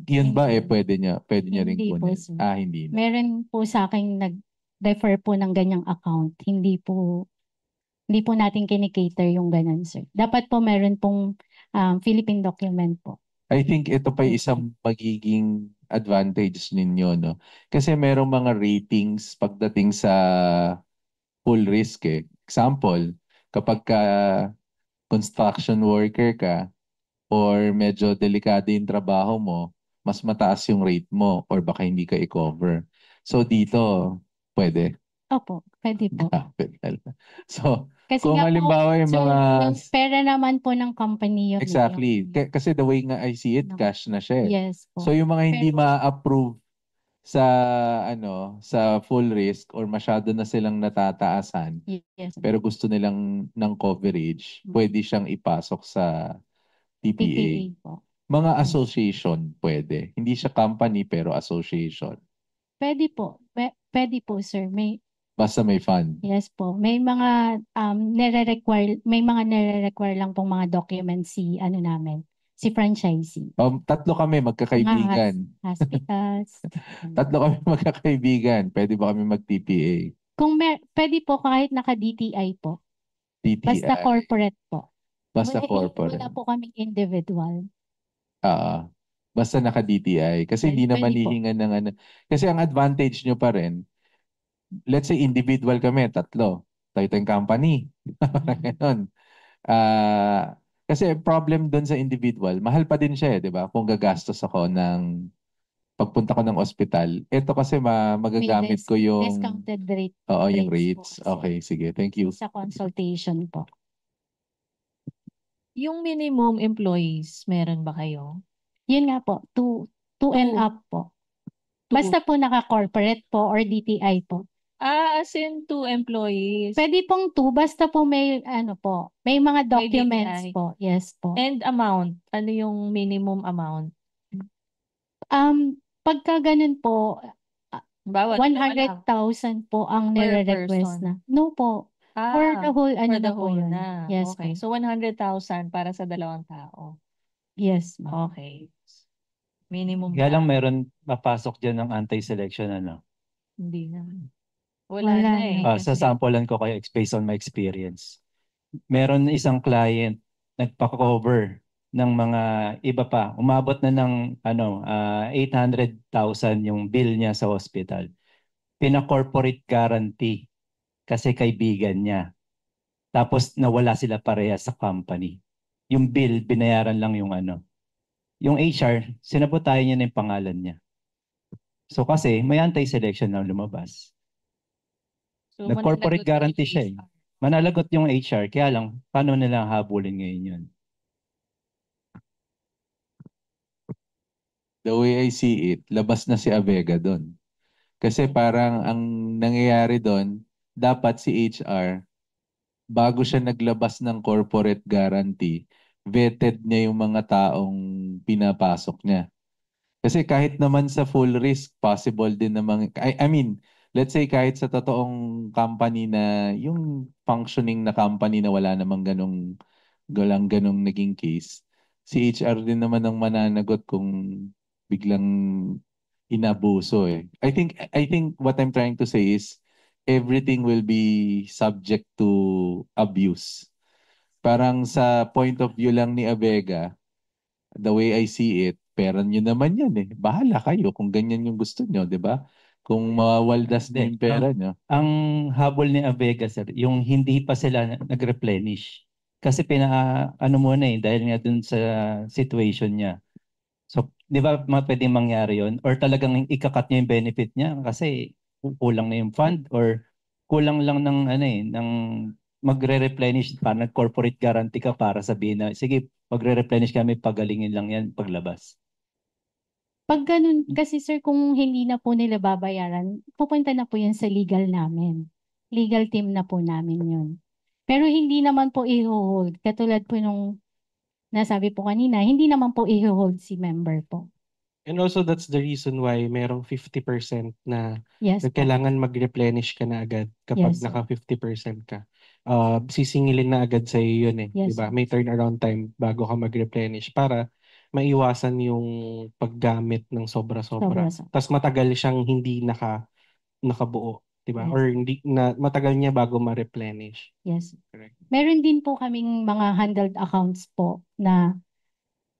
Yun ba pwede niya rin Hindi po, kunin? sir. Hindi na. Meron po sa akin nag-refer po ng ganyang account. Hindi po natin kinikater yung ganun, sir. Dapat po meron pong Philippine document po. I think ito pa yung isang magiging advantage ninyo, no? Kasi merong mga ratings pagdating sa full risk eh. Example, kapag ka construction worker ka or medyo delikado yung trabaho mo, mas mataas yung rate mo or baka hindi ka i-cover. So dito, pwede. Opo, pwede po. Capital. So, Kasi kung nga po, halimbawa yung sir, mga... yung pera naman po ng company yun. Exactly. Kasi the way nga I see it, Ng- cash na siya eh. Yes po. So yung mga hindi Pero- ma-approve sa sa full risk or masyado na silang natataasan Yes. pero gusto nilang ng coverage, pwede siyang ipasok sa TPA. TPA po. Mga association pwede. Hindi siya company pero association. Pwede po. Pwede po, sir. Basta may fund. Yes po. May mga nire-require lang pong mga documents si franchisee. Tatlo kami magkakaibigan. Hospitals. Tatlo kami magkakaibigan. Pwede ba kami mag-TPA? Pwede po kahit naka-DTI po. DTI. Basta corporate po. Basta corporate. Wala po kaming individual. Basta naka-DTI. Kasi hindi Pwede naman po. hihingan ng ano. Kasi ang advantage nyo pa rin, let's say individual kami, tatlo. Tayo tayong company. Ganon. Kasi problem doon sa individual, mahal pa din siya eh, di ba? Kung gagastos ako ng pagpunta ko ng ospital, ito kasi magagamit ko yung Discounted rate. oo, yung rates rates. po kasi. Okay, sige. Thank you. Sa consultation po. Yung minimum employees, meron ba kayo? Yun nga po, two and Two. up po. Two. Basta po naka-corporate po or DTI po. As in 2 employees. Pwede pong 2, basta po may may mga May documents DTI. po. Yes po. And amount, ano yung minimum amount? Pagka ganun po, Bawat 100,000 po ang Per nire-request person. na. No po. For the whole, for the na po whole yun. na. Yes Okay. po. So 100,000 para sa 2 tao. Yes, ma'am. Okay. Minimum Kaya lang lang. meron mapasok dyan ng anti-selection ano. Hindi na. Wala Wala na na. eh. Sa Kasi sampulan ko kayo based on my experience. Meron isang client nagpa-cover ng mga iba pa. Umabot na ng 800,000 yung bill niya sa hospital. Pina-corporate guarantee kasi kaibigan niya. Tapos nawala sila pareha sa company. Yung bill binayaran lang yung Yung HR, sinabotayan niya na yung pangalan niya. So kasi may anti-selection na lumabas. so Nag-corporate mananagot yung guarantee siya eh. HR. Manalagot yung HR, kaya lang, paano nila habulin ngayon yun? The way I see it, labas na si Avega doon. Kasi parang ang nangyayari doon, dapat si HR, bago siya naglabas ng corporate guarantee, vetted niya yung mga taong pinapasok niya. Kasi kahit naman sa full risk, possible din namang, I mean, let's say kahit sa totoong company na, yung functioning na company na wala namang ganong naging case, si HR din naman ang mananagot kung biglang inabuso eh. I think what I'm trying to say is everything will be subject to abuse. Parang sa point of view lang ni Avega, the way I see it, pera nyo naman yan eh. Bahala kayo kung ganyan yung gusto nyo, di ba? Kung mawawaldas na yung pera nyo. Ang habol ni Avega, sir, yung hindi pa sila nag-replenish. Kasi muna eh, dahil nga dun sa situation niya. So, di ba pwedeng mangyari yun? Or talagang ikakat niya yung benefit niya kasi kulang na yung fund or kulang lang ng ng magre-replenish para nag-corporate guarantee ka para sabihin na, sige, magre-replenish kami, pagalingin lang yan paglabas. Pag ganun, kasi sir, kung hindi na po nila babayaran, pupunta na po yun sa legal namin. Legal team na po namin yun. Pero hindi naman po i-hold. Katulad po nung nasabi po kanina, hindi naman po i-hold si member po. And also that's the reason why merong 50% na Yes po. kailangan mag-replenish ka na agad kapag Yes, sir. naka 50% ka. Sisingilin na agad sa iyo yun eh, Yes, 'di ba? sir. May turnaround time bago ka mag-replenish para maiwasan yung paggamit ng sobra-sobra. Sobra-sobra. Tapos matagal siyang hindi nakabuo, 'di ba? Yes. Or hindi na matagal niya bago ma-replenish. Yes. Correct. Meron din po kaming mga handled accounts po na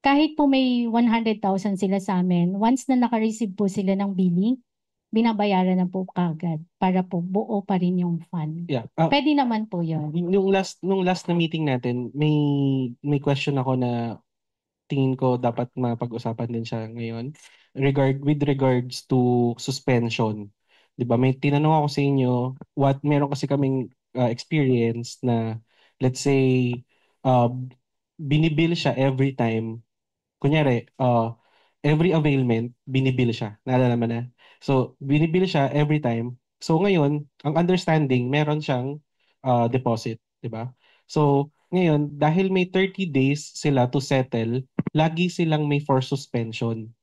kahit po may 100,000 sila sa amin, once na naka-receive po sila ng billing, binabayaran na po kagad para po buo pa rin yung fund. Yeah. Pwede naman po yun. Nung last na meeting natin, may question ako na tingin ko dapat mapag-usapan din siya ngayon. With regards to suspension. 'Di ba? May tinanong ako sa inyo, meron kasi kaming experience na let's say uh, binibill siya every time. Kunyari, every availment, binibill siya. Naalala mo na? So, binibill siya every time. So, ngayon, ang understanding, meron siyang deposit, di ba? So, ngayon, dahil may 30 days sila to settle, lagi silang may forced suspension.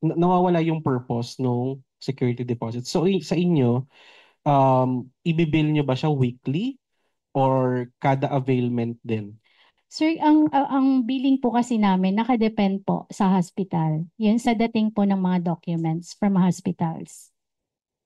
Nawawala yung purpose ng security deposit. So, sa inyo, ibibill nyo ba siya weekly or kada availment din? Sir, ang billing po kasi namin nakadepend po sa hospital. Yun sa dating po ng mga documents from hospitals.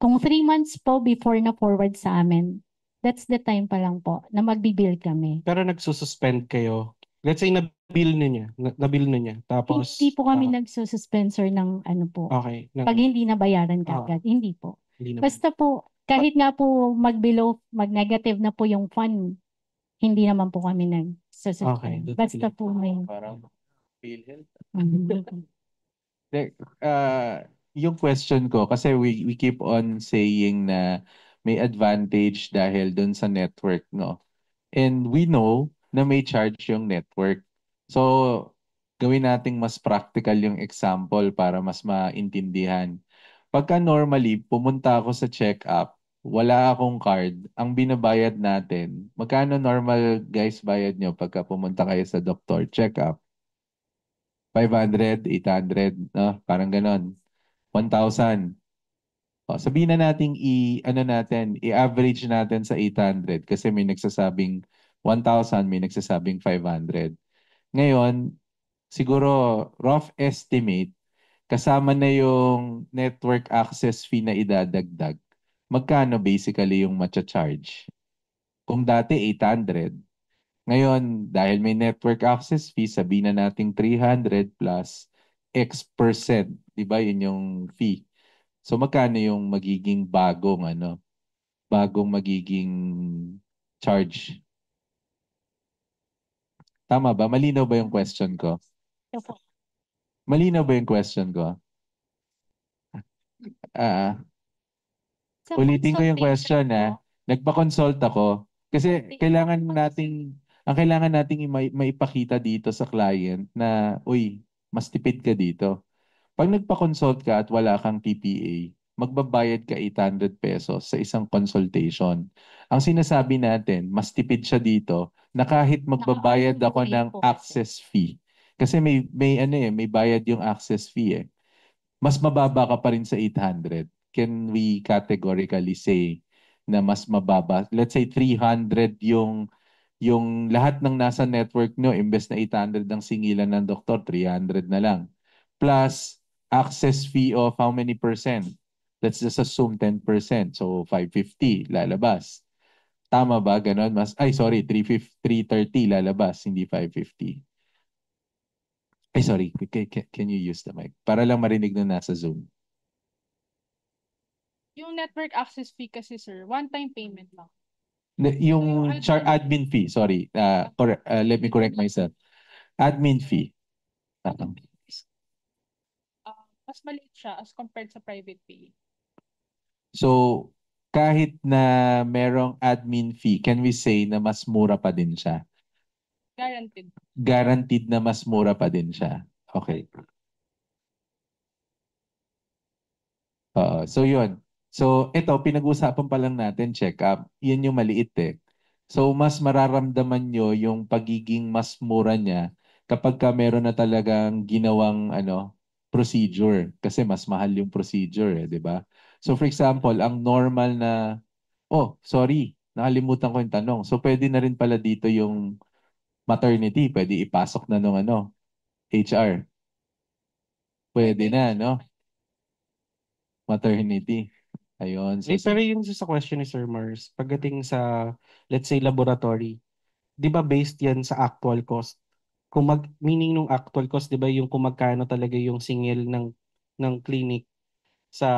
Kung 3 months po before na forward sa amin, that's the time pa lang po na magbibill kami. Pero nagsususpend kayo. Let's say na-bill niya. Na-bill niya. Tapos, Hindi po kami nagsususpend, sir, ng ano po. okay. Pag hindi nabayaran kagad, hindi po. Hindi naman. Basta po, kahit nga po mag-negative na po yung fund, hindi naman po kami Okay, nagsususpend. that's Basta clear. po may... Parang PhilHealth. Mhm. Yung question ko, kasi we keep on saying na may advantage dahil dun sa network, no? And we know na may charge yung network. So, gawin nating mas practical yung example para mas maintindihan. Pagka normally, pumunta ako sa check-up, wala akong card, ang binabayad natin, magkano normal guys bayad nyo pagka pumunta kayo sa doktor, check-up? 500, 800, no? Parang ganon. 1,000. O, sabihin na natin i-average natin sa 800 kasi may nagsasabing 1,000, may nagsasabing 500. Ngayon, siguro rough estimate, kasama na yung network access fee na idadagdag. Magkano basically yung matcha-charge? Kung dati 800, ngayon, dahil may network access fee, sabihin na natin 300 plus X%. Di ba? Yun yung fee. So magkano yung magiging bagong magiging charge? Tama ba? Malinaw ba yung question ko? Ito po. Malinaw ba yung question ko? Ah, Sa ulitin ko yung question consultation po, Nagpa-consult ako kasi ang kailangan nating maipakita dito sa client na, uy, mas tipid ka dito. Pag nagpa-consult ka at wala kang TPA, magbabayad ka 800 pesos sa isang consultation. Ang sinasabi natin, mas tipid siya dito na kahit magbabayad ako Naka-ongoing ng po kasi. access fee. Kasi may bayad yung access fee eh. Mas mababa ka pa rin sa 800. Can we categorically say na mas mababa? Let's say 300 yung lahat ng nasa network nyo, imbes na 800 ang singilan ng doktor, 300 na lang. Plus, access fee of how many percent? Let's just assume 10%. So, 550 lalabas. Tama ba? Ganon? Sorry, 330 lalabas, hindi 550. Sorry. Can you use the mic? Para lang marinig na nasa Zoom. Yung network access fee kasi, sir, one-time payment lang. Yung admin fee, sorry. Let me correct myself. Admin fee. Mas maliit siya as compared sa private pay. So, kahit na merong admin fee, can we say na mas mura pa din siya? Guaranteed. Guaranteed na mas mura pa din siya. Okay. So yun. So ito, pinag-usapan pa lang natin, check-up. Yan yung maliit eh. So mas mararamdaman nyo yung pagiging mas mura niya kapag ka meron na talagang ginawang procedure. Kasi mas mahal yung procedure eh, di ba? So for example, ang normal na, sorry, nakalimutan ko yung tanong. So pwede na rin pala dito yung maternity, pwede ipasok na nung HR. Pwede na, no? Maternity. Ayun. So, Pero yung sa question ni Sir Mars, pagdating sa, let's say, laboratory, di ba based yan sa actual cost? Meaning nung actual cost, di ba yung kung magkano talaga yung singil ng clinic sa,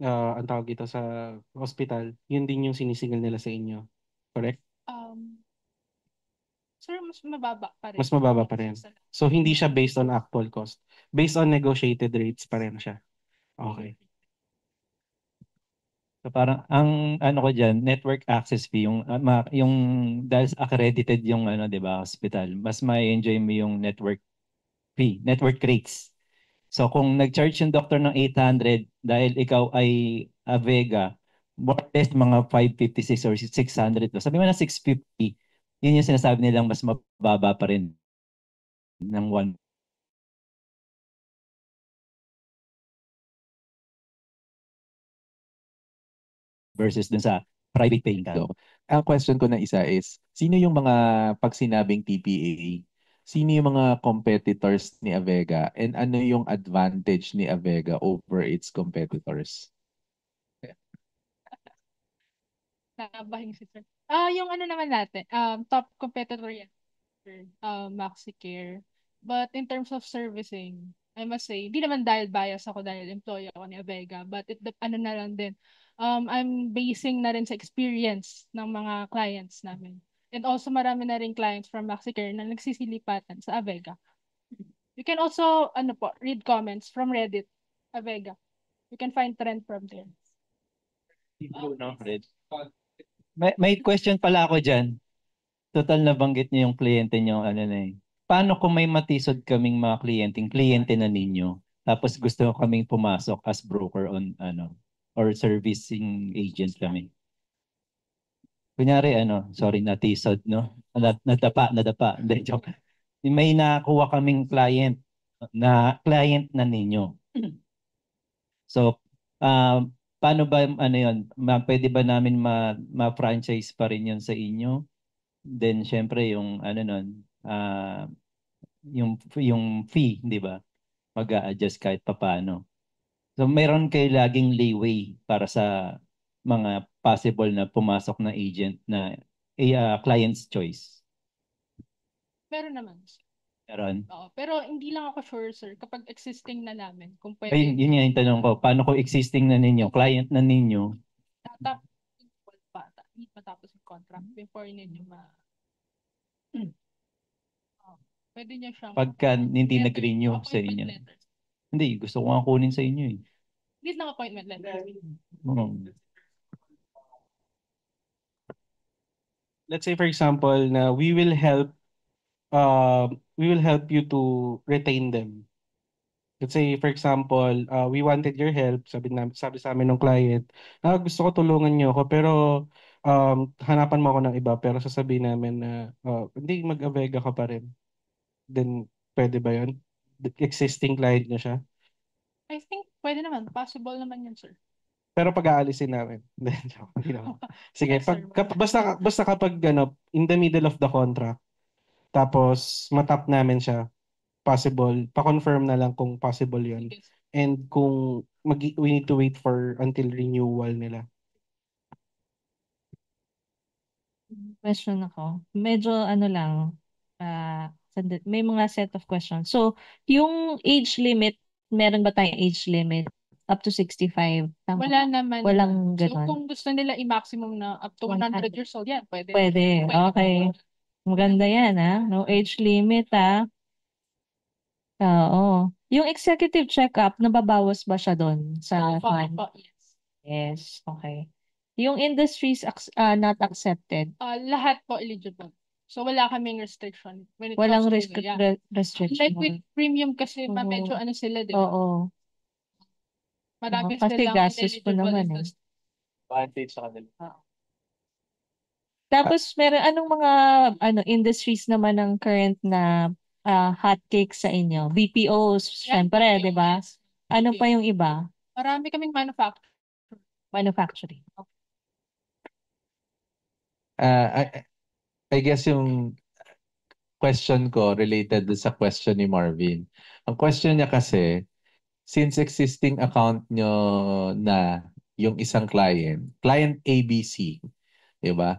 ang tawag dito, sa hospital, yun din yung sinisingil nila sa inyo. Correct? Sir, mas mababa pa rin. Mas mababa pa rin. So hindi siya based on actual cost. Based on negotiated rates pa rin siya. Okay. So parang ang ano ko diyan, network access fee yung yung dahil accredited yung ano 'di ba, hospital. Mas ma-enjoy mo yung network fee, network rates. So kung nag-charge yung doctor ng 800 dahil ikaw ay Avega, more or less mga 556 or 600. Sabi mo na 650, yun yung sinasabi nilang mas mababa pa rin ng 1 versus dun sa private paying ka. So, ang question ko na isa is, sino yung mga pag sinabing TPA, sino yung mga competitors ni Avega and ano yung advantage ni Avega over its competitors? Nakabahin si sir. Yung ano naman natin, top competitor yan, sir, MaxiCare. But in terms of servicing, I must say, hindi naman dahil bias ako dahil employee ako ni Avega, but ano na lang din, I'm basing na rin sa experience ng mga clients namin. And also marami na rin clients from MaxiCare na nagsisilipatan sa Avega. You can also, read comments from Reddit, Avega. You can find trend from there. No, Red. May question pala ako dyan. Total nabanggit niyo yung kliyente niyo, ano na eh. Paano kung may matisod kaming mga kliyente na ninyo, tapos gusto kaming pumasok as broker on ano, or servicing agent kami? Kunyari sorry, natisod, no? Nadapa. Hindi, joke. May nakuha kaming client na ninyo. So, paano ba ano yun? Pwede ba namin ma-franchise pa rin yun sa inyo? Then, syempre, yung ano nun, yung fee, di ba? Mag-a-adjust kahit papaano. So, meron kayo laging leeway para sa mga possible na pumasok na agent na client's choice. Meron naman. Meron. Oo, pero hindi lang ako sure, sir, kapag existing na namin, kung pwede. Ayun, yun nga yung tanong ko. Paano kung existing na ninyo, client na ninyo, Hindi matapos yung contract before ninyo pwede niyo siyang pagka hindi letter, nag-renew sa appointment inyo? letter. Hindi, gusto ko nga kunin sa inyo eh. Need ng appointment letter. Let's say for example na we will help you to retain them. Let's say for example, we wanted your help, sabi sa amin ng client, gusto ko tulungan niyo ako pero hanapan mo ako ng iba pero sasabihin namin na hindi mag-Avega ka pa rin. Then pwede ba 'yun? Existing client niya siya. I think pwede naman. Possible naman yun, sir. Pero pag-aalisin namin. Hindi naman. Sige, Yes, sir. basta kapag in the middle of the contract, tapos matap namin siya, possible, pa-confirm na lang kung possible yun. Yes. And kung we need to wait for until renewal nila. Question ako. Medyo ano lang, may mga set of questions. So, yung age limit, meron ba tayong age limit? Up to 65? Tama? Wala naman. Walang So, ganon. kung gusto nila i-maximum na up to 100 years old, yan, pwede. Pwede. Okay. Maganda yan, ha? No age limit, ha? Oo. Yung executive check-up, nababawas ba siya doon sa fund? Yes. Yes, okay. Yung industries not accepted, Lahat po eligible. So, wala kaming restriction when it walang comes to restriction. Like with premium kasi, Oo. medyo ano sila, di ba? Oo. Marami Kasi silang gastos po ineligible naman eh. industry. Advantage sa kanila. Tapos meron anong mga industries naman ng current na hotcake sa inyo? BPOs, syempre, 'di ba? Yes. Ano pa yung iba? Marami kaming Manufacturing. I guess yung question ko related sa question ni Marvin. Ang question niya kasi, since existing account nyo na yung isang client ABC, di ba?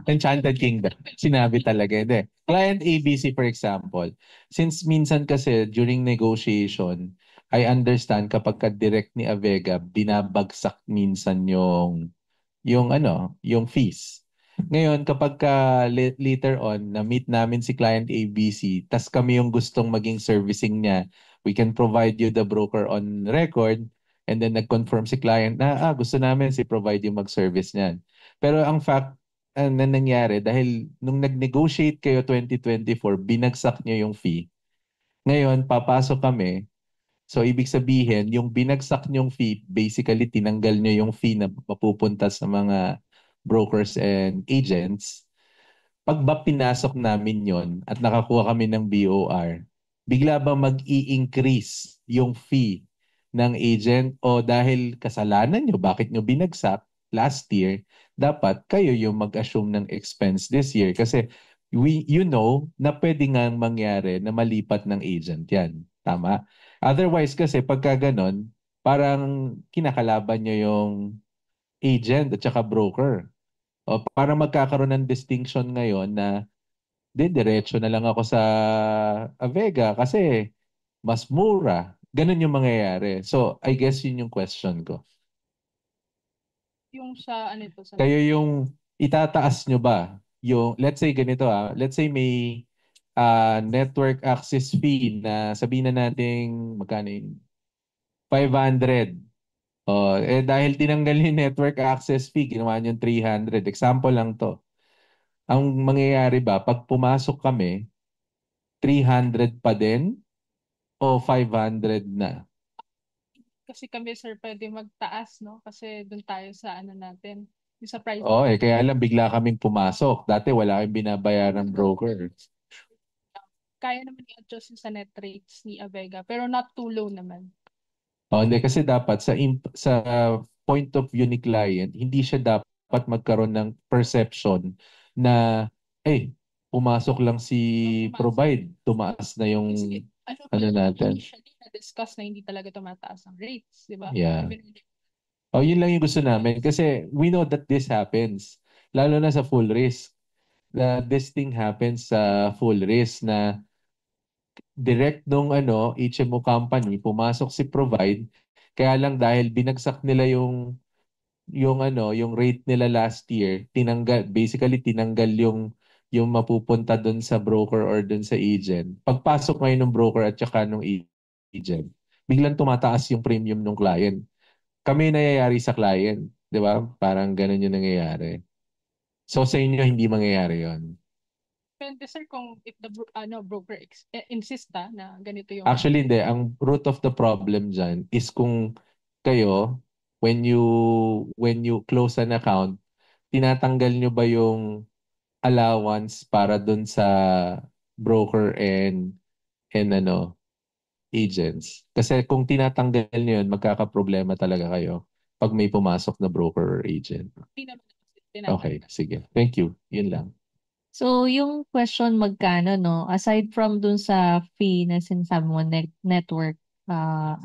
Enchanted Kingdom. Sinabi talaga. Hindi. Client ABC, for example, since minsan kasi during negotiation, I understand kapag ka-direct ni Avega, binabagsak minsan yung fees. Ngayon, kapag later on, na-meet namin si client ABC, tas kami yung gustong maging servicing niya, we can provide you the broker on record, and then nag-confirm si client na, gusto namin si provide yung mag-service niyan. Pero ang fact, na nangyari, dahil nung nag-negotiate kayo 2024, binagsak niyo yung fee. Ngayon, papasok kami. So, ibig sabihin, yung binagsak niyong fee, basically, tinanggal niyo yung fee na mapupunta sa mga brokers and agents. Pag ba pinasok namin yon at nakakuha kami ng BOR, bigla ba mag-i-increase yung fee ng agent o dahil kasalanan nyo, bakit nyo binagsak last year, dapat kayo yung mag-assume ng expense this year kasi you know na pwede nga mangyari na malipat ng agent yan. Tama? Otherwise kasi pagka ganon, parang kinakalaban nyo yung agent at saka broker. O parang magkakaroon ng distinction ngayon na diretso na lang ako sa Avega kasi mas mura. Ganun yung mangyayari. So, I guess yun yung question ko. Yung sa ano ito sa Kayo yung itataas nyo ba? Yung, let's say ganito let's say may network access fee na sabihin na natin magkano yun? 500. Dahil tinanggal yung network access fee, ginawa nyo yung 300. Example lang to. Ang mangyayari ba, pag pumasok kami, 300 pa din o 500 na? kasi kami sir pwede magtaas no kasi doon tayo sa ano natin yung sa price Kaya lang bigla kaming pumasok. Dati wala kaming binabayaran broker. kaya naman i-adjust yung sa net rates ni Avega pero not too low naman. Hindi kasi dapat sa point of view ni client, hindi siya dapat magkaroon ng perception na pumasok lang si provide, tumaas na yung Kasi ano natin. initially na-discuss na hindi talaga tumataas ang rates, di ba? Yeah. Even- Yun lang yung gusto namin kasi we know that this happens. Lalo na sa full risk. This thing happens sa full risk na direct nung HMO company, pumasok si provide, kaya lang dahil binagsak nila yung rate nila last year, tinanggal yung mapupunta doon sa broker or doon sa agent. Pagpasok ngayon ng broker at saka ng agent, biglang tumataas yung premium ng client. Kami nangyayari sa client, 'di ba? Parang ganun yung nangyayari. So sa inyo hindi mangyayari 'yon. Depende sir kung if the broker insista na ganito yung Actually, hindi. Ang root of the problem dyan is kung kayo, when you close an account, tinatanggal nyo ba yung allowance para dun sa broker and agents? Kasi kung tinatanggal nyo yun, magkakaproblema talaga kayo pag may pumasok na broker or agent. hindi naman Okay, sige. Thank you. Yun lang. So, yung question magkano, no? Aside from dun sa fee na sinasabi mo, network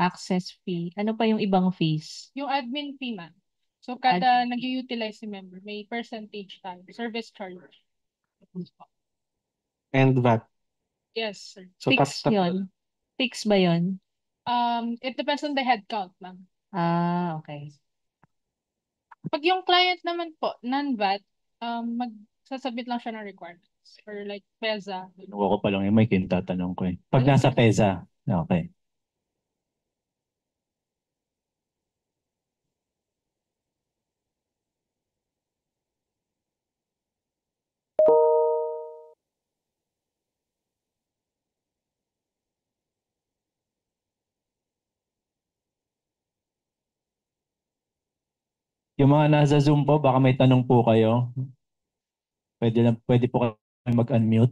access fee, ano pa yung ibang fees? Yung admin fee man. So kada nag-utilize si member, may percentage tayo. Service charge. And VAT. Yes, sir. So, Fix yun? Fix ba yun? It depends on the head count, ma'am. Okay. Pag yung client naman po, non-VAT, magsasubmit lang siya ng requirements. Or like PEZA. Kinuha ko pa lang yung mic, yung tatanong ko eh. Pag nasa PEZA, okay. Yung mga nasa Zoom po, baka may tanong po kayo. Pwede po kayo mag-unmute.